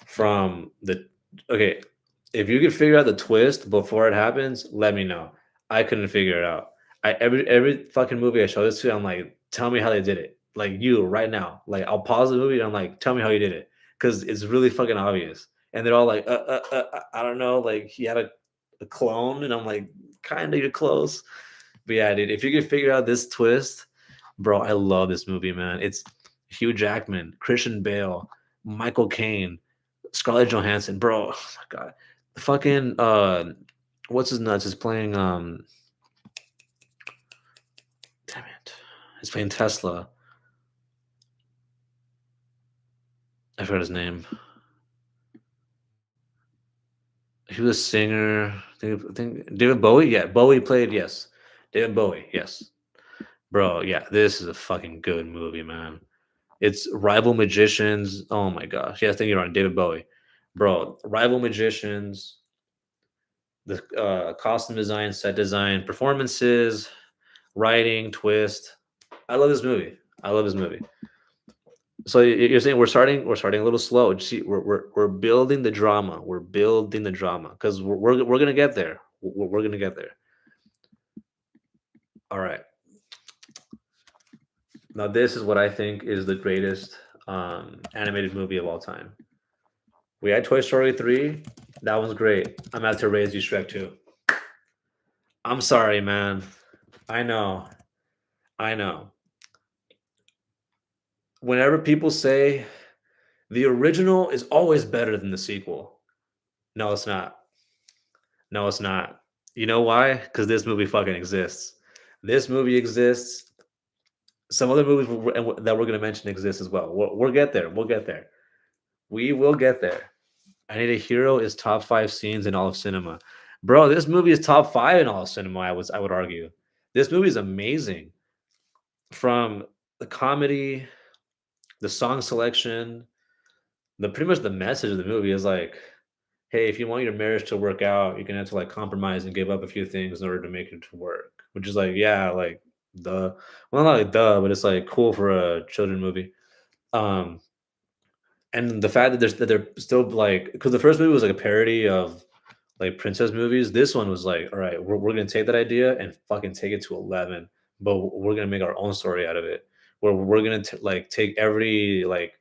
From the okay, if you can figure out the twist before it happens, let me know. I couldn't figure it out. Every fucking movie I show this to, I'm like, tell me how they did it. Like you right now. Like I'll pause the movie and I'm like, tell me how you did it. Because it's really fucking obvious. And they're all like, I don't know, like he had a clone, and I'm like, kinda you're close. But yeah, dude, if you can figure out this twist, bro, I love this movie, man. It's Hugh Jackman, Christian Bale, Michael Caine, Scarlett Johansson, bro. Oh my god, the fucking what's his nuts is playing damn it, he's playing Tesla. I forgot his name. He was a singer. I think David Bowie. Yeah, Bowie played. Yes, David Bowie. Yes, bro. Yeah, this is a fucking good movie, man. It's rival magicians. Oh my gosh. Yes, I think you're on David Bowie, bro. Rival magicians. The costume design, set design, performances. writing, twist. I love this movie. I love this movie. So you're saying we're starting a little slow. See, we're building the drama. We're building the drama because we're gonna get there. We're gonna get there. All right. Now this is what I think is the greatest animated movie of all time. We had Toy Story 3. That one's great. I'm about to raise you Shrek 2. I'm sorry, man. I know. I know. Whenever people say the original is always better than the sequel, no, it's not. No, it's not. You know why? Because this movie fucking exists. This movie exists. Some other movies that we're going to mention exist as well. We'll get there. We'll get there. We will get there. I Need a Hero is top 5 scenes in all of cinema. Bro, this movie is top 5 in all of cinema, I would argue. This movie is amazing. From the comedy, the song selection, the pretty much the message of the movie is like, hey, if you want your marriage to work out, you're gonna have to like compromise and give up a few things in order to make it to work. Which is like, yeah, like duh. Well, not like duh, but it's like cool for a children movie. Um, and the fact that they're still like, because the first movie was like a parody of like princess movies. This one was like, all right, we're gonna take that idea and fucking take it to 11, but we're gonna make our own story out of it. Where we're gonna like take every like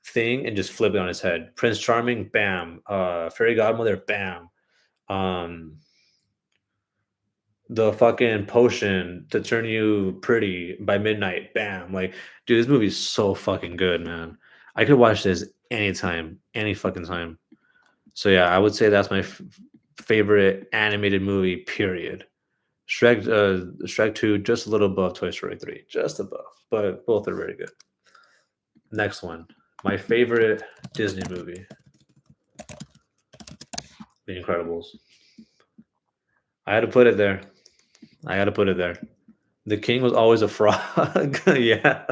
thing and just flip it on its head. Prince Charming, bam. Fairy Godmother, bam. Um, the fucking potion to turn you pretty by midnight, bam. Like, dude, this movie's so fucking good, man. I could watch this anytime, any fucking time. So yeah, I would say that's my favorite animated movie. Period. Shrek 2, just a little above Toy Story 3, just above, but both are very good. Next one, my favorite Disney movie, The Incredibles. I had to put it there. I had to put it there. The king was always a frog. Yeah,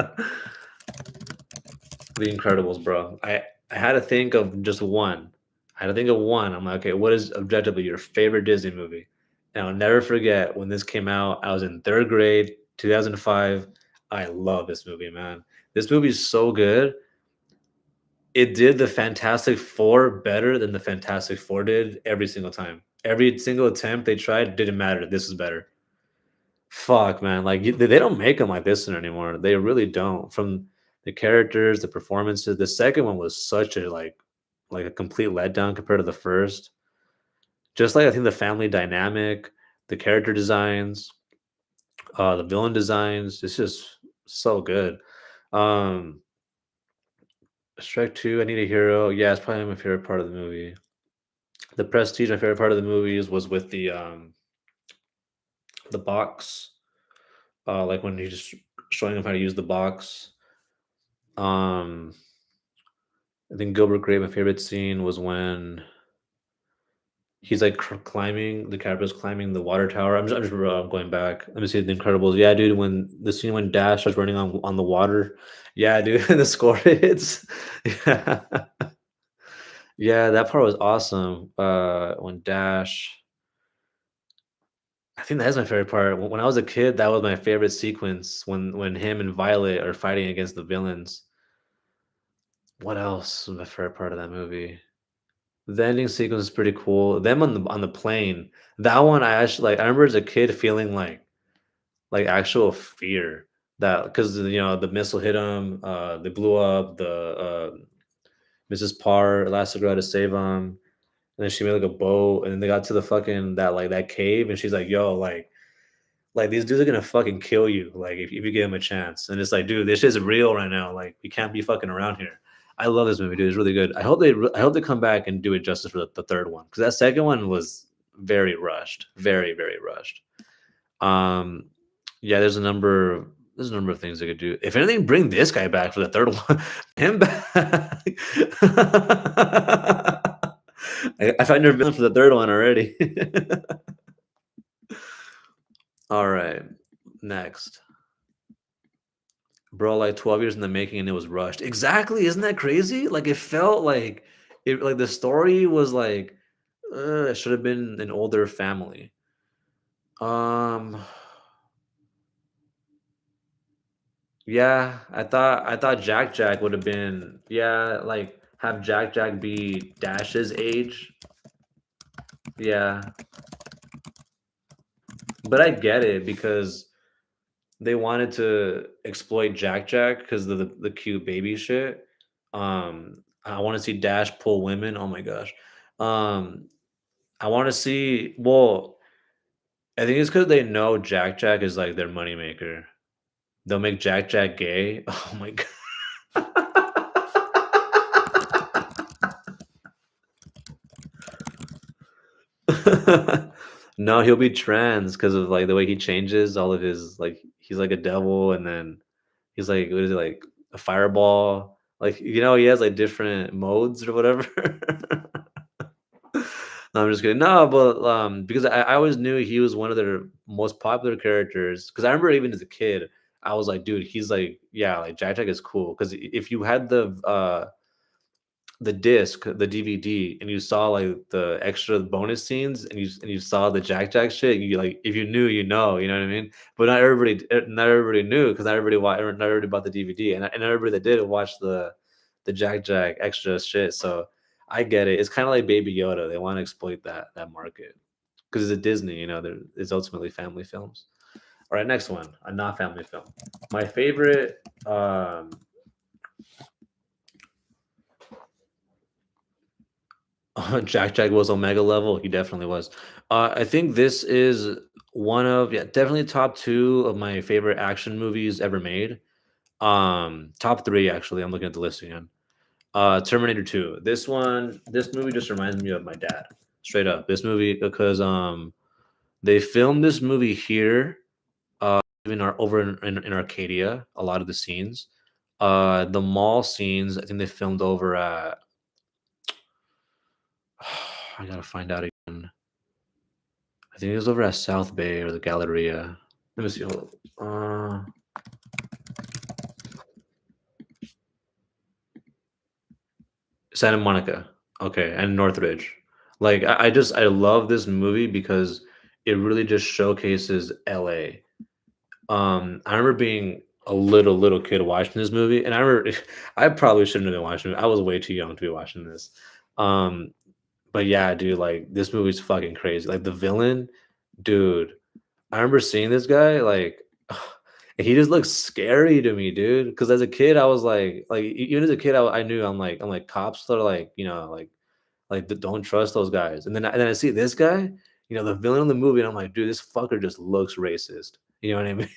The Incredibles, bro. I had to think of just one. I had to think of one. I'm like, okay, what is objectively your favorite Disney movie? And I'll never forget when this came out. I was in third grade, 2005. I love this movie, man. This movie is so good. It did the Fantastic Four better than the Fantastic Four did every single time. Every single attempt they tried didn't matter. This is better. Fuck, man. Like they don't make them like this anymore. They really don't. From the characters, the performances. The second one was such a like a complete letdown compared to the first. Just like I think the family dynamic, the character designs, the villain designs, it's just so good. Um Shrek 2, I Need a Hero. Yeah, it's probably my favorite part of the movie. The Prestige, my favorite part of the movies was with the box. Like when he's just showing him how to use the box. Um I think Gilbert Grape, my favorite scene was when he's like climbing, the character's climbing the water tower. I'm just going back. Let me see the Incredibles. Yeah, dude, when the scene when Dash starts running on the water. Yeah, dude, the score hits. Yeah. Yeah, that part was awesome. When Dash, I think that is my favorite part. When I was a kid, that was my favorite sequence when him and Violet are fighting against the villains. What else was my favorite part of that movie? The ending sequence is pretty cool. Them on the plane. That one I actually like. I remember as a kid feeling like actual fear that because the missile hit them. They blew up. The Mrs. Parr Elastigirl to save them, and then she made like a boat, and then they got to the fucking that cave, and she's like, "Yo, like these dudes are gonna fucking kill you, like if you give them a chance." And it's like, dude, this shit's real right now. Like we can't be fucking around here. I love this movie, dude. It's really good. I hope they come back and do it justice for the third one because that second one was very rushed, very rushed. Um, yeah, there's a number of things they could do. If anything, bring this guy back for the third one. Him back. I found your villain for the third one already. All right, next. Bro, like 12 years in the making and it was rushed. Exactly, isn't that crazy? Like, it felt like the story was like, it should have been an older family. Um, Yeah, I thought Jack Jack would have been, yeah, like have Jack Jack be Dash's age. Yeah, but I get it because they wanted to exploit Jack Jack because of the cute baby shit. I want to see Dash pull women. Oh my gosh. Um, I want to see. Well, I think it's because they know Jack Jack is like their moneymaker. They'll make Jack Jack gay. Oh my god. No, he'll be trans because of like the way he changes all of his like he's like a devil and then he's like what is it like a fireball? Like he has like different modes or whatever. No, I'm just kidding. No, but because I always knew he was one of their most popular characters. Because I remember even as a kid, I was like, dude, he's like, yeah, like Jack Jack is cool. Because if you had the disc, the DVD, and you saw like the extra bonus scenes, and you saw the Jack Jack shit, you like if you knew, you know what I mean. But not everybody knew because not everybody bought the DVD, and everybody that did watched the Jack Jack extra shit. So I get it. It's kind of like Baby Yoda. They want to exploit that market because it's a Disney. It's ultimately family films. All right, next one, a not family film. My favorite. Jack Jack was Omega level. He definitely was. I think this is one of yeah, definitely top two of my favorite action movies ever made. Top three actually. I'm looking at the list again. Terminator 2. This movie just reminds me of my dad. Straight up. This movie because they filmed this movie here, in our over in Arcadia. A lot of the scenes, the mall scenes. I think they filmed over at. I gotta find out again. I think it was over at South Bay or the Galleria. Let me see. Hold on. Santa Monica. Okay, and Northridge. Like I love this movie because it really just showcases LA. I remember being a little kid watching this movie, and I remember I probably shouldn't have been watching it. I was way too young to be watching this. Um, but yeah, dude, like this movie's fucking crazy. Like the villain, dude. I remember seeing this guy, like, and he just looks scary to me, dude. Because as a kid, I was even as a kid, I knew I'm like cops are like, don't trust those guys. And then I see this guy, the villain in the movie, and I'm like, dude, this fucker just looks racist. You know what I mean?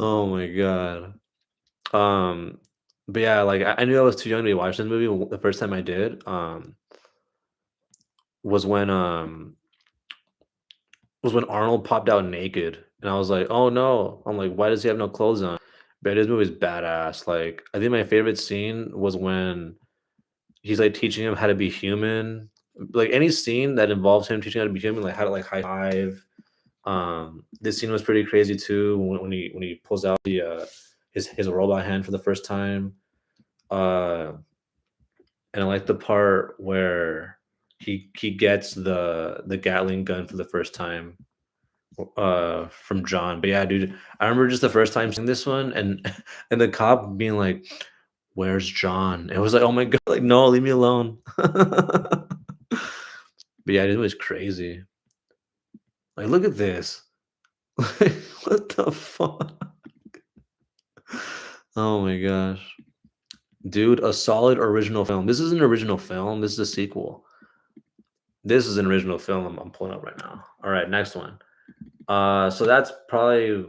Oh my god. Um, but yeah, like I knew I was too young to be watching this movie. The first time I did, was when Arnold popped out naked, and I was like, "Oh no!" I'm like, "Why does he have no clothes on?" But this movie's badass. Like, I think my favorite scene was when he's like teaching him how to be human. Like any scene that involves him teaching how to be human, like how to like high five. This scene was pretty crazy too when he pulls out the his robot hand for the first time. Uh, and I like the part where he gets the Gatling gun for the first time from John. But yeah, dude, I remember just the first time seeing this one and and the cop being like, "Where's John?" It was like, "Oh my god, like no, leave me alone." But yeah, it was crazy. Like, look at this. Like, what the fuck? Oh my gosh. Dude, a solid original film. This is an original film. This is a sequel. This is an original film I'm pulling up right now. All right, next one. So that's probably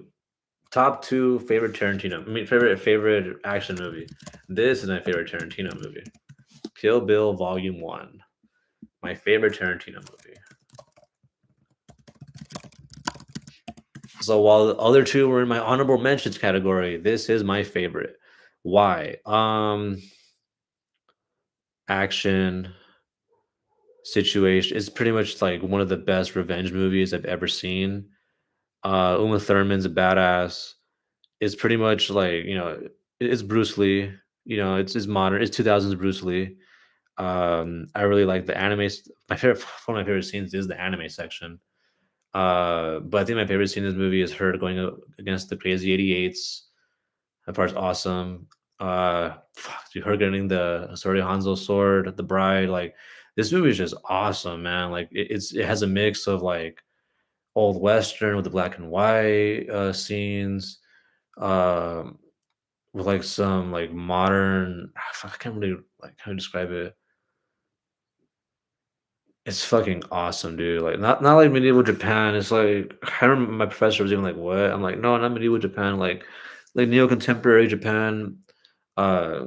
top two favorite Tarantino. I mean, favorite action movie. This is my favorite Tarantino movie. Kill Bill Volume One. My favorite Tarantino movie. So while the other two were in my honorable mentions category, this is my favorite. Why? Action situation. It's pretty much like one of the best revenge movies I've ever seen. Uma Thurman's a badass. It's pretty much like it's Bruce Lee. It's modern. It's 2000s Bruce Lee. I really like the anime. My favorite one of my favorite scenes is the anime section. But I think my favorite scene in this movie is her going against the Crazy 88s. That part's awesome. Fuck, dude, her getting the Sorry Hanzo sword, the bride. Like this movie is just awesome, man. Like it has a mix of like old western with the black and white scenes, um, with like some like modern. I can't really like how to describe it. It's fucking awesome, dude. Like not like medieval Japan. It's like I remember my professor was even like, "What?" I'm like, "No, not medieval Japan. Like neo contemporary Japan." Uh,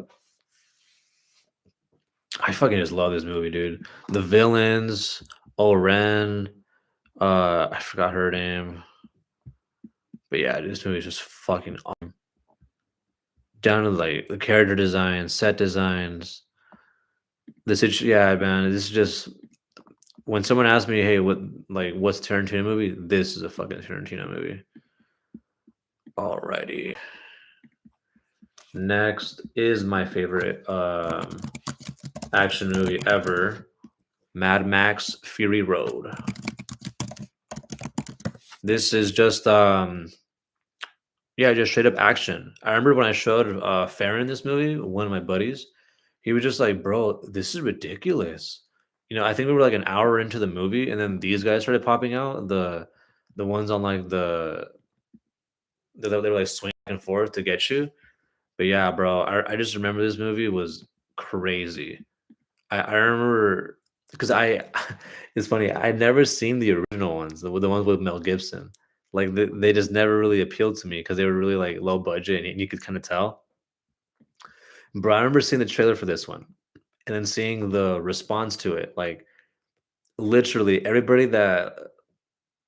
I fucking just love this movie, dude. The villains, Oren. I forgot her name, but yeah, this movie is just fucking down to like the character design, set designs. Yeah, man. This is just when someone asks me, "Hey, what's Tarantino movie?" This is a fucking Tarantino movie. Alrighty. Next is my favorite action movie ever, Mad Max Fury Road. This is just yeah, just straight up action. I remember when I showed Farron this movie, one of my buddies, he was just like, "Bro, this is ridiculous." I think we were like an hour into the movie, and then these guys started popping out. The ones on like they were like swinging back and forth to get you. But yeah, bro, I just remember this movie was crazy. I remember because I it's funny, I'd never seen the original ones, the ones with Mel Gibson. Like, they just never really appealed to me because they were really, like, low budget, and you could kinda tell. Bro, I remember seeing the trailer for this one, and then seeing the response to it, like, literally everybody that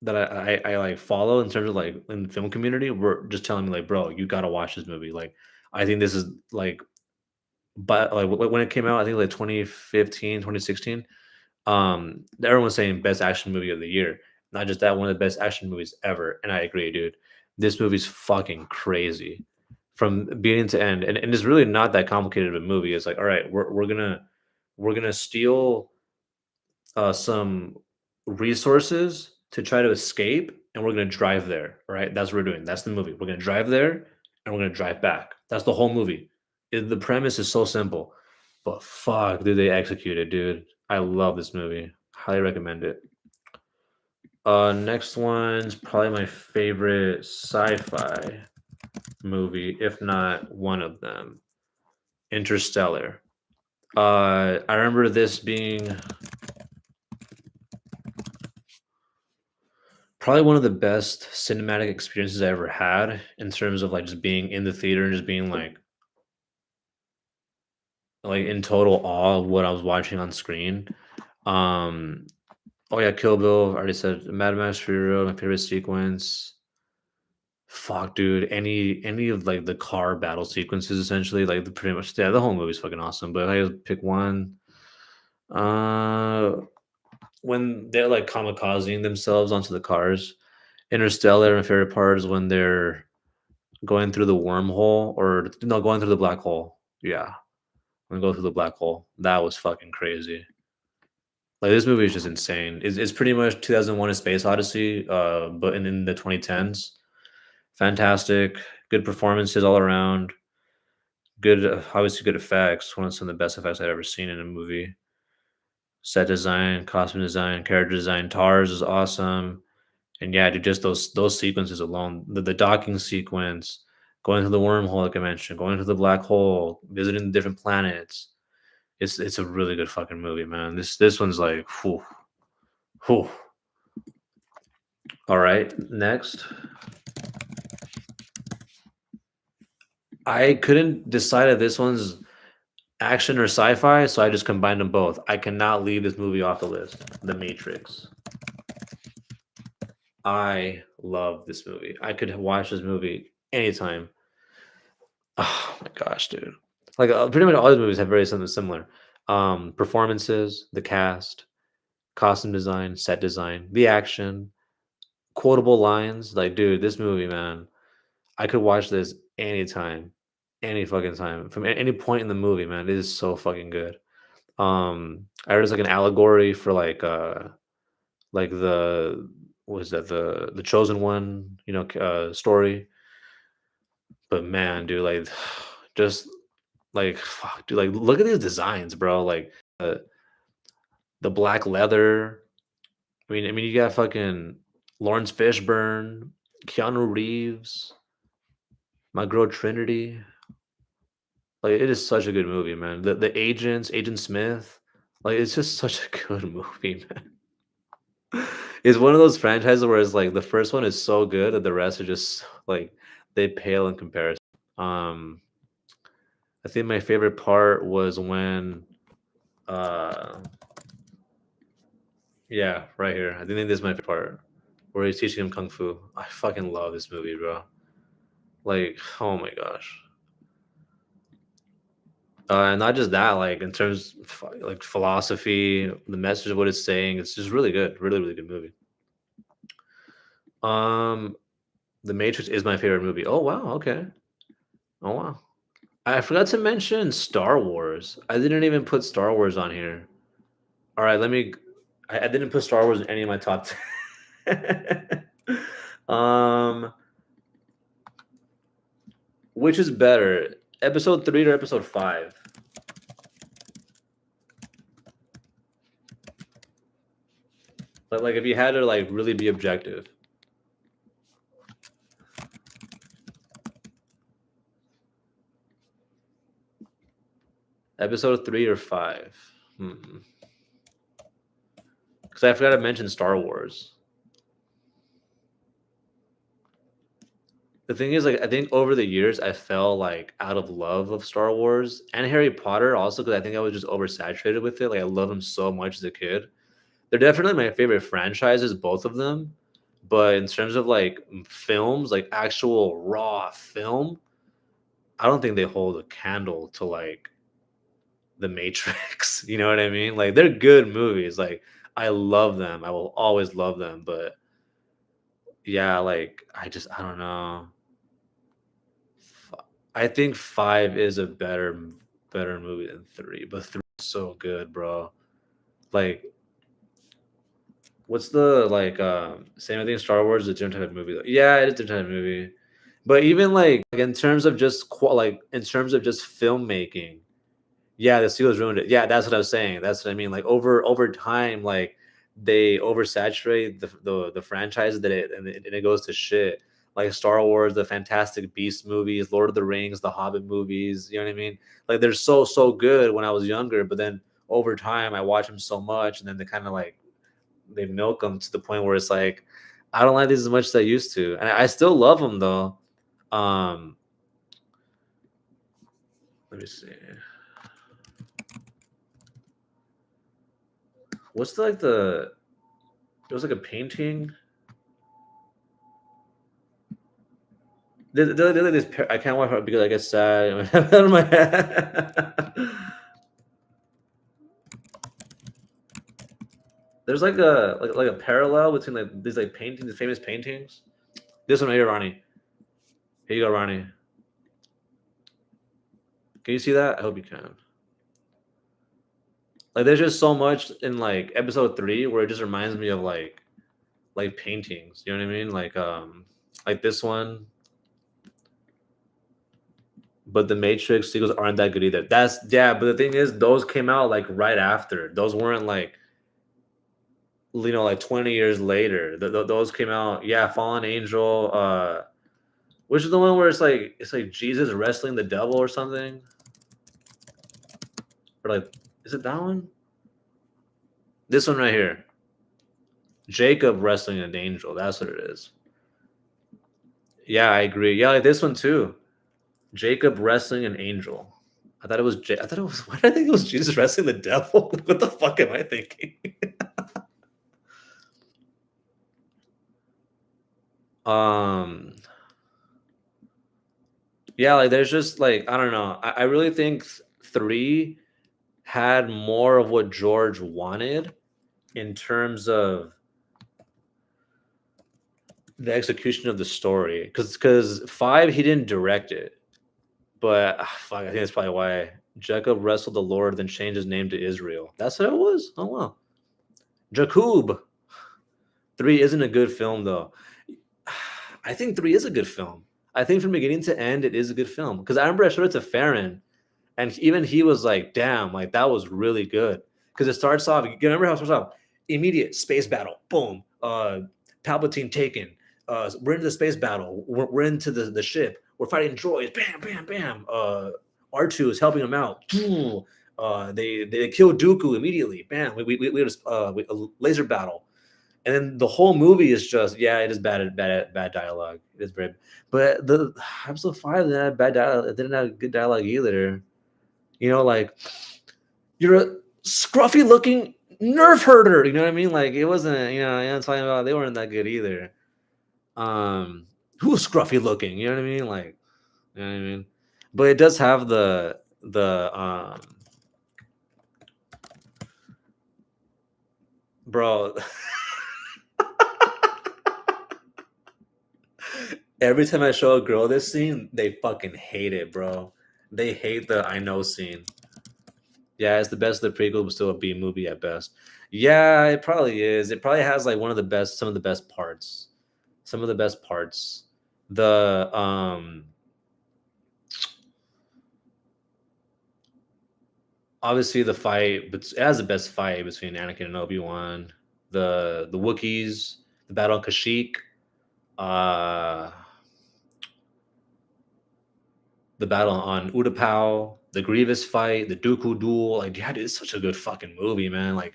like, follow in terms of, like, in the film community were just telling me, like, "Bro, you gotta watch this movie." Like, I think this is, like but, like, when it came out, I think, like, 2015, 2016. Everyone's saying best action movie of the year. Not just that, one of the best action movies ever. And I agree, dude. This movie's fucking crazy from beginning to end. And it's really not that complicated of a movie. It's like, all right, we're gonna steal some resources to try to escape, and we're gonna drive there. All right, that's what we're doing. That's the movie. We're gonna drive there, and we're gonna drive back. That's the whole movie. The premise is so simple, but fuck, dude, they execute it, dude. I love this movie. Highly recommend it. Next one's probably my favorite sci-fi movie, if not one of them. Interstellar. I remember this being probably one of the best cinematic experiences I ever had in terms of like just being in the theater and just being like in total awe of what I was watching on screen. Um, oh yeah, Kill Bill. I already said Mad Max Fury Road, my favorite sequence. Fuck, dude. Any of like the car battle sequences, essentially, like the pretty much yeah, the whole movie's fucking awesome. But if I had to pick one, uh, when they're like kamikazing themselves onto the cars. Interstellar, my favorite part is when they're going through the wormhole or no, going through the black hole. Yeah, when they go through the black hole, that was fucking crazy. Like this movie is just insane. It's pretty much 2001: A Space Odyssey, but in the 2010s. Fantastic, good performances all around. Good, obviously good effects. One of some of the best effects I've ever seen in a movie. Set design, costume design, character design. Tars is awesome. And yeah, dude, just those sequences alone, the docking sequence, going to the wormhole, like I mentioned, going to the black hole, visiting the different planets. It's a really good fucking movie, man. This one's like, whew, whew. All right, next. I couldn't decide if this one's action or sci-fi, so I just combined them both. I cannot leave this movie off the list. The Matrix. I love this movie. I could watch this movie anytime. Oh my gosh, dude! Like pretty much all these movies have very something similar. Performances, the cast, costume design, set design, the action, quotable lines. Like, dude, this movie, man, I could watch this anytime, any fucking time, from any point in the movie, man. It is so fucking good. I heard it's like an allegory for like the was that the chosen one, story. But man, dude, like just like fuck, dude, like look at these designs, bro. Like the black leather. I mean, you got fucking Lawrence Fishburne, Keanu Reeves, my girl Trinity. Like it is such a good movie, man. The agents, Agent Smith, like it's just such a good movie, man. It's one of those franchises where it's like the first one is so good that the rest are just like they pale in comparison. Um, I think my favorite part was when, uh, yeah, right here. I think this is my favorite part where he's teaching him kung fu. I fucking love this movie, bro. Like, oh my gosh. And not just that, like in terms of like philosophy, the message of what it's saying, it's just really good, really, really good movie. Um, The Matrix is my favorite movie. Oh wow, okay. Oh wow. I forgot to mention Star Wars. I didn't even put Star Wars on here. All right, let me. I didn't put Star Wars in any of my top 10. um, which is better, Episode 3 or Episode 5? But like, if you had to like really be objective, Episode 3 or 5? Hmm. Because I forgot to mention Star Wars. The thing is, like, I think over the years, I fell like out of love of Star Wars and Harry Potter also because I think I was just oversaturated with it. Like, I love them so much as a kid. They're definitely my favorite franchises, both of them. But in terms of like films, like actual raw film, I don't think they hold a candle to like The Matrix. You know what I mean? Like they're good movies. Like I love them. I will always love them. But yeah, like I don't know. I think 5 is a better movie than 3, but 3 is so good, bro. Like what's the like same I think Star Wars is a different type of movie though. Yeah, it is a different type of movie. But even like in terms of just like in terms of just filmmaking, yeah, the sequels ruined it. Yeah, that's what I was saying. That's what I mean. Like over time, like they oversaturate the franchise that it goes to shit. Like Star Wars, the Fantastic Beast movies, Lord of the Rings, the Hobbit movies. You know what I mean? Like they're so good when I was younger, but then over time I watch them so much, and then they kind of like they milk them to the point where it's like I don't like these as much as I used to, and I still love them though. Um, Let me see. What's the, like the There was like a painting. I can't watch it because I get sad. Out of my head. There's like a parallel between like these like paintings, these famous paintings. This one right here, Ronnie. Here you go, Ronnie. Can you see that? I hope you can. Like, there's just so much in like episode 3 where it just reminds me of like paintings. You know what I mean? Like this one. But the Matrix sequels aren't that good either. That's yeah. But the thing is, those came out like right after. Those weren't like like 20 years later. Those came out. Yeah, Fallen Angel. Which is the one where it's like Jesus wrestling the devil or something? Or like, is it that one? This one right here. Jacob wrestling an angel. That's what it is. Yeah, I agree. Yeah, like this one too. Jacob wrestling an angel. I thought it was. I thought it was. Why did I think it was Jesus wrestling the devil? What the fuck am I thinking? um. Yeah, like there's just like I don't know. I really think 3 had more of what George wanted in terms of the execution of the story. Because 5 he didn't direct it, but fuck, I think that's probably why Jacob wrestled the Lord, then changed his name to Israel. That's what it was. Oh wow, Jacob. 3 isn't a good film though. I think 3 is a good film. I think from beginning to end, it is a good film because I remember I showed it to Farron, and even he was like, "Damn, like that was really good." Because it starts off. You remember how it starts off? Immediate space battle, boom. Palpatine taken. We're into the space battle. We're into the ship. We're fighting droids. Bam, bam, bam. R2 is helping them out. They kill Dooku immediately. Bam. We had a laser battle, and then the whole movie is just, yeah, it is bad dialogue. It is very, but the episode 5 didn't have bad dialogue. It didn't have good dialogue either. Like you're a scruffy looking nerf herder. You know what I mean? Like it wasn't. I'm talking about, they weren't that good either. Who's scruffy looking? You know what I mean? Like, you know what I mean? But it does have the bro. Every time I show a girl this scene, they fucking hate it, bro. They hate the I know scene. Yeah, it's the best of the prequel, but still a B movie at best. Yeah, it probably is. It probably has like some of the best parts. Some of the best parts. The obviously the fight, but it has the best fight between Anakin and Obi-Wan. The Wookiees, the battle on Kashyyyk, uh the battle on Utapau, the Grievous fight, the Dooku duel. Like, yeah, dude, it's such a good fucking movie, man. Like,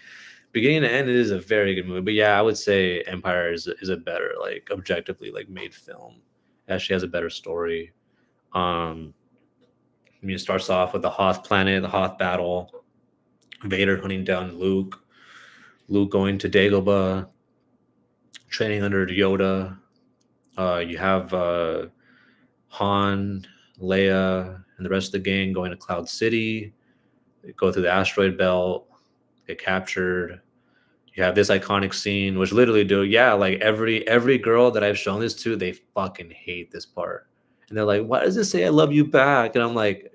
beginning to end, it is a very good movie. But yeah, I would say Empire is a better, like, objectively, like, made film. It actually has a better story. It starts off with the Hoth planet, the Hoth battle, Vader hunting down Luke, Luke going to Dagobah, training under Yoda. You have Han, Leia, and the rest of the gang going to Cloud City. They go through the asteroid belt, get captured. You have this iconic scene, which literally, do yeah, like every girl that I've shown this to, they fucking hate this part, and they're like, "Why does it say I love you back?" And I'm like,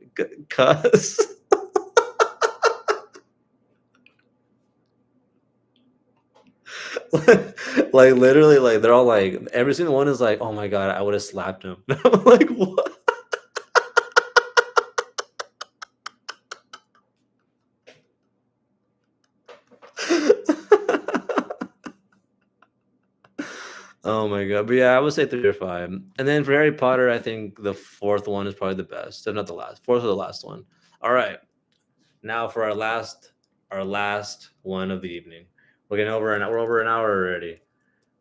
"Cuz." Like literally, like they're all like, every single one is like, "Oh my god, I would have slapped him." I'm like, what? Oh my god. But yeah, I would say 3 or 5. And then for Harry Potter, I think the fourth one is probably the best. If not the last. Fourth or the last one. All right. Now for our last one of the evening. We're over an hour already.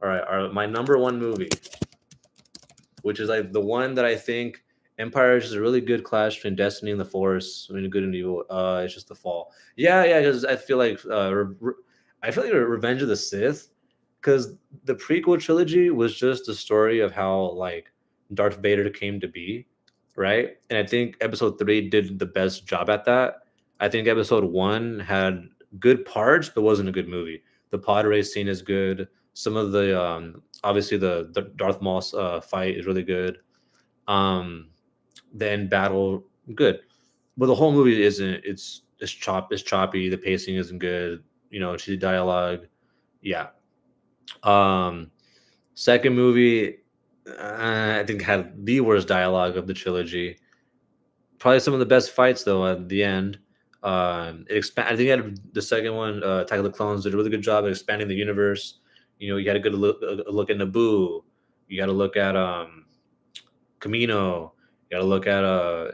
All right. My number one movie, which is like the one that I think Empire is just a really good clash between Destiny and the Force. I mean, good and evil. It's just the Fall. Yeah, yeah. Because I feel like Revenge of the Sith, because the prequel trilogy was just a story of how like Darth Vader came to be, right? And I think Episode 3 did the best job at that. I think Episode 1 had good parts, but wasn't a good movie. The pod race scene is good. Some of the obviously the Darth Maul fight is really good. Um, the end battle, good, but the whole movie isn't. It's choppy. The pacing isn't good. Cheesy dialogue. Yeah. Um, Second movie, I think had the worst dialogue of the trilogy. Probably some of the best fights though at the end. I think the second one, Attack of the Clones, did a really good job of expanding the universe. You got a good look at Naboo. You got to look at Camino. You got to look at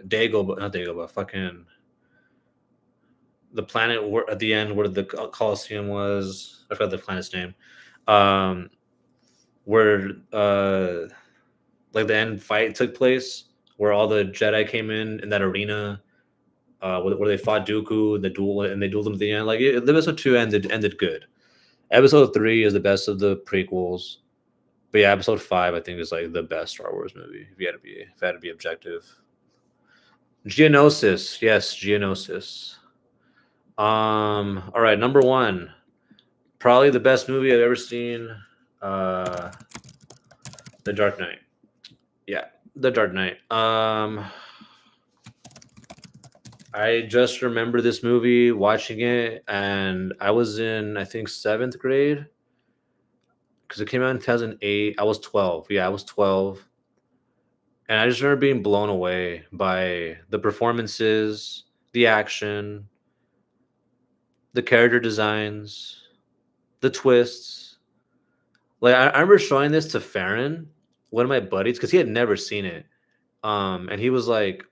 Dagobah, not Dagobah, fucking the planet where, at the end where the Colosseum was. I forgot the planet's name. Um, where like the end fight took place, where all the Jedi came in that arena, where they fought Dooku, the duel, and they dueled them at the end. Like the episode 2 ended good. Episode 3 is the best of the prequels, but yeah, episode 5 I think is like the best Star Wars movie. If I had to be objective. Geonosis, yes, Geonosis. All right, number one, probably the best movie I've ever seen. Uh, The Dark Knight. Yeah, The Dark Knight. I just remember this movie, watching it, and I was in, I think, 7th grade. because it came out in 2008. I was 12. Yeah, I was 12. And I just remember being blown away by the performances, the action, the character designs, the twists. Like I remember showing this to Farron, one of my buddies, because he had never seen it. And he was like,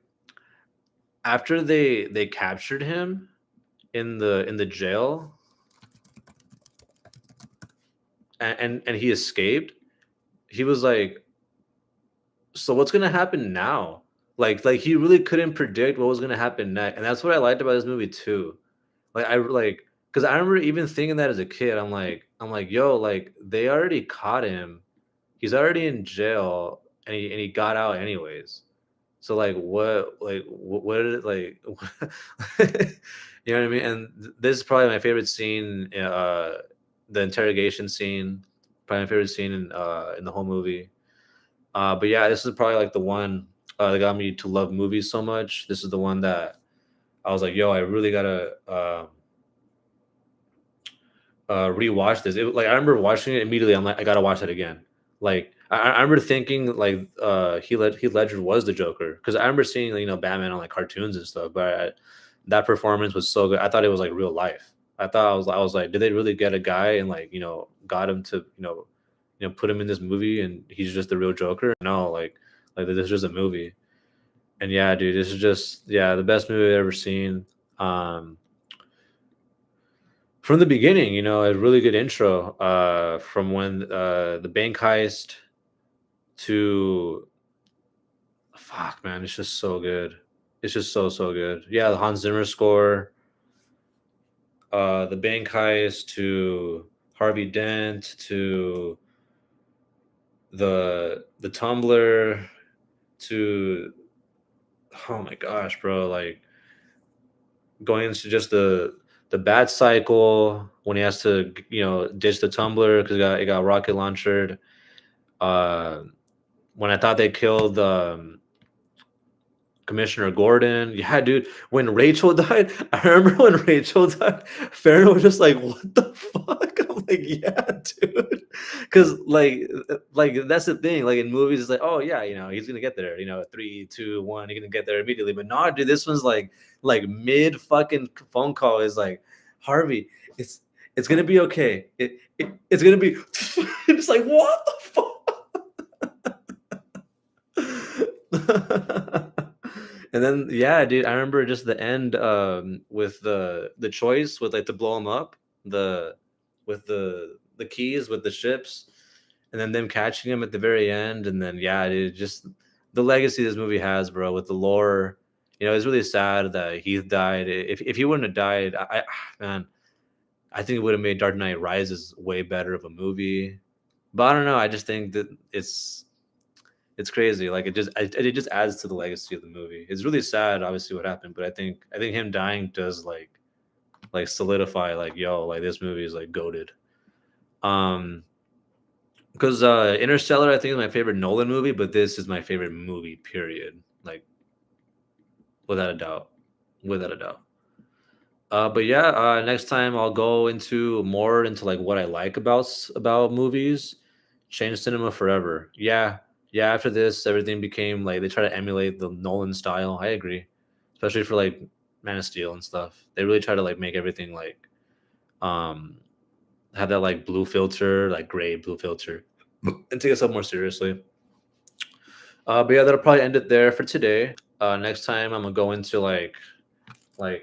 after they captured him in the jail, and he escaped, he was like, so what's gonna happen now? Like he really couldn't predict what was gonna happen next, and that's what I liked about this movie too. Like, because I remember even thinking that as a kid. I'm like, yo, like they already caught him. He's already in jail, and he got out anyways. So what did it like? You know what I mean? And this is probably my favorite scene. The interrogation scene, probably my favorite scene in the whole movie. But yeah, this is probably like the one that got me to love movies so much. This is the one that I was like, yo, I really gotta rewatch this. Like I remember watching it immediately. I'm like, I gotta watch it again. Like I remember thinking like Heath Ledger was the Joker, because I remember seeing Batman on like cartoons and stuff, but that performance was so good. I thought it was like real life. I was like, did they really get a guy and like got him to put him in this movie and he's just the real Joker? No, like this is just a movie. And yeah, dude, this is just the best movie I've ever seen. Um, from the beginning, a really good intro. From when the bank heist to fuck, man, it's just so good. It's just so good. Yeah, the Hans Zimmer score, the bank heist to Harvey Dent to the Tumblr to oh my gosh, bro, like going into just the bad cycle when he has to ditch the Tumblr because it got rocket launched. Uh, when I thought they killed Commissioner Gordon. Yeah, dude. When Rachel died, I remember when Rachel died, Farron was just like, "What the fuck?" I'm like, "Yeah, dude," because like that's the thing. Like in movies, it's like, "Oh yeah, he's gonna get there. 3, 2, 1, he's gonna get there immediately." But no, dude, this one's like mid fucking phone call is like, Harvey, it's gonna be okay. It's gonna be. It's like what the fuck. And then yeah, dude, I remember just the end with the choice with like to blow them up, the with the keys with the ships, and then them catching him at the very end, and then yeah, dude, just the legacy this movie has, bro, with the lore. It's really sad that Heath died. If he wouldn't have died, man, I think it would have made Dark Knight Rises way better of a movie. But I don't know. I just think that it's crazy. Like it just adds to the legacy of the movie. It's really sad, obviously, what happened, but I think him dying does like solidify like yo, like this movie is like goated. Um, because Interstellar, I think is my favorite Nolan movie, but this is my favorite movie. Period. Like without a doubt, without a doubt. But yeah, next time I'll go into more into like what I like about movies. Change cinema forever. Yeah, yeah. After this, everything became like they try to emulate the Nolan style. I agree, especially for like Man of Steel and stuff. They really try to like make everything like um have that like blue filter, like gray blue filter, and take us up more seriously. But yeah, that'll probably end it there for today. Next time I'm gonna go into like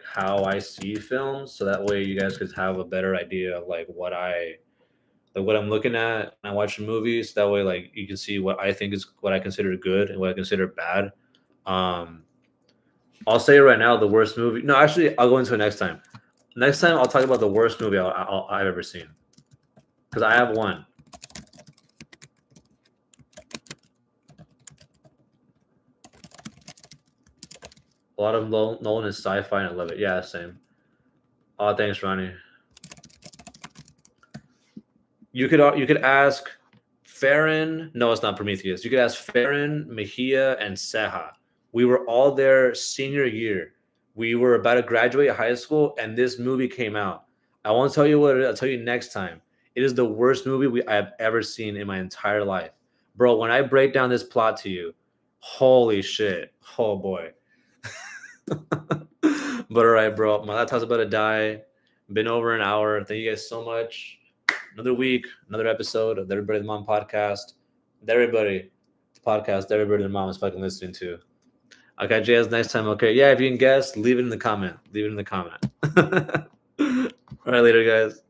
how I see films, so that way you guys could have a better idea of like what I'm looking at when I watch movies. That way, like you can see what I think is what I consider good and what I consider bad. Um, I'll say right now the worst movie. No, actually, I'll go into it next time. Next time, I'll talk about the worst movie I've ever seen because I have one. A lot of Nolan is sci-fi, and I love it. Yeah, same. Oh, thanks, Ronnie. You could ask Farron. No, it's not Prometheus. You could ask Farron, Mejia, and Seha. We were all there senior year. We were about to graduate high school, and this movie came out. I won't tell you what it is. I'll tell you next time. It is the worst movie I have ever seen in my entire life, bro. When I break down this plot to you, holy shit, oh boy. But all right, bro, my laptop's about to die. Been over an hour. Thank you guys so much. Another week, another episode of the Everybody the Mom podcast. Everybody, the podcast everybody the mom is fucking listening to. I'll catch you guys next time. Okay, yeah, if you can guess, leave it in the comment. Leave it in the comment. All right, later, guys.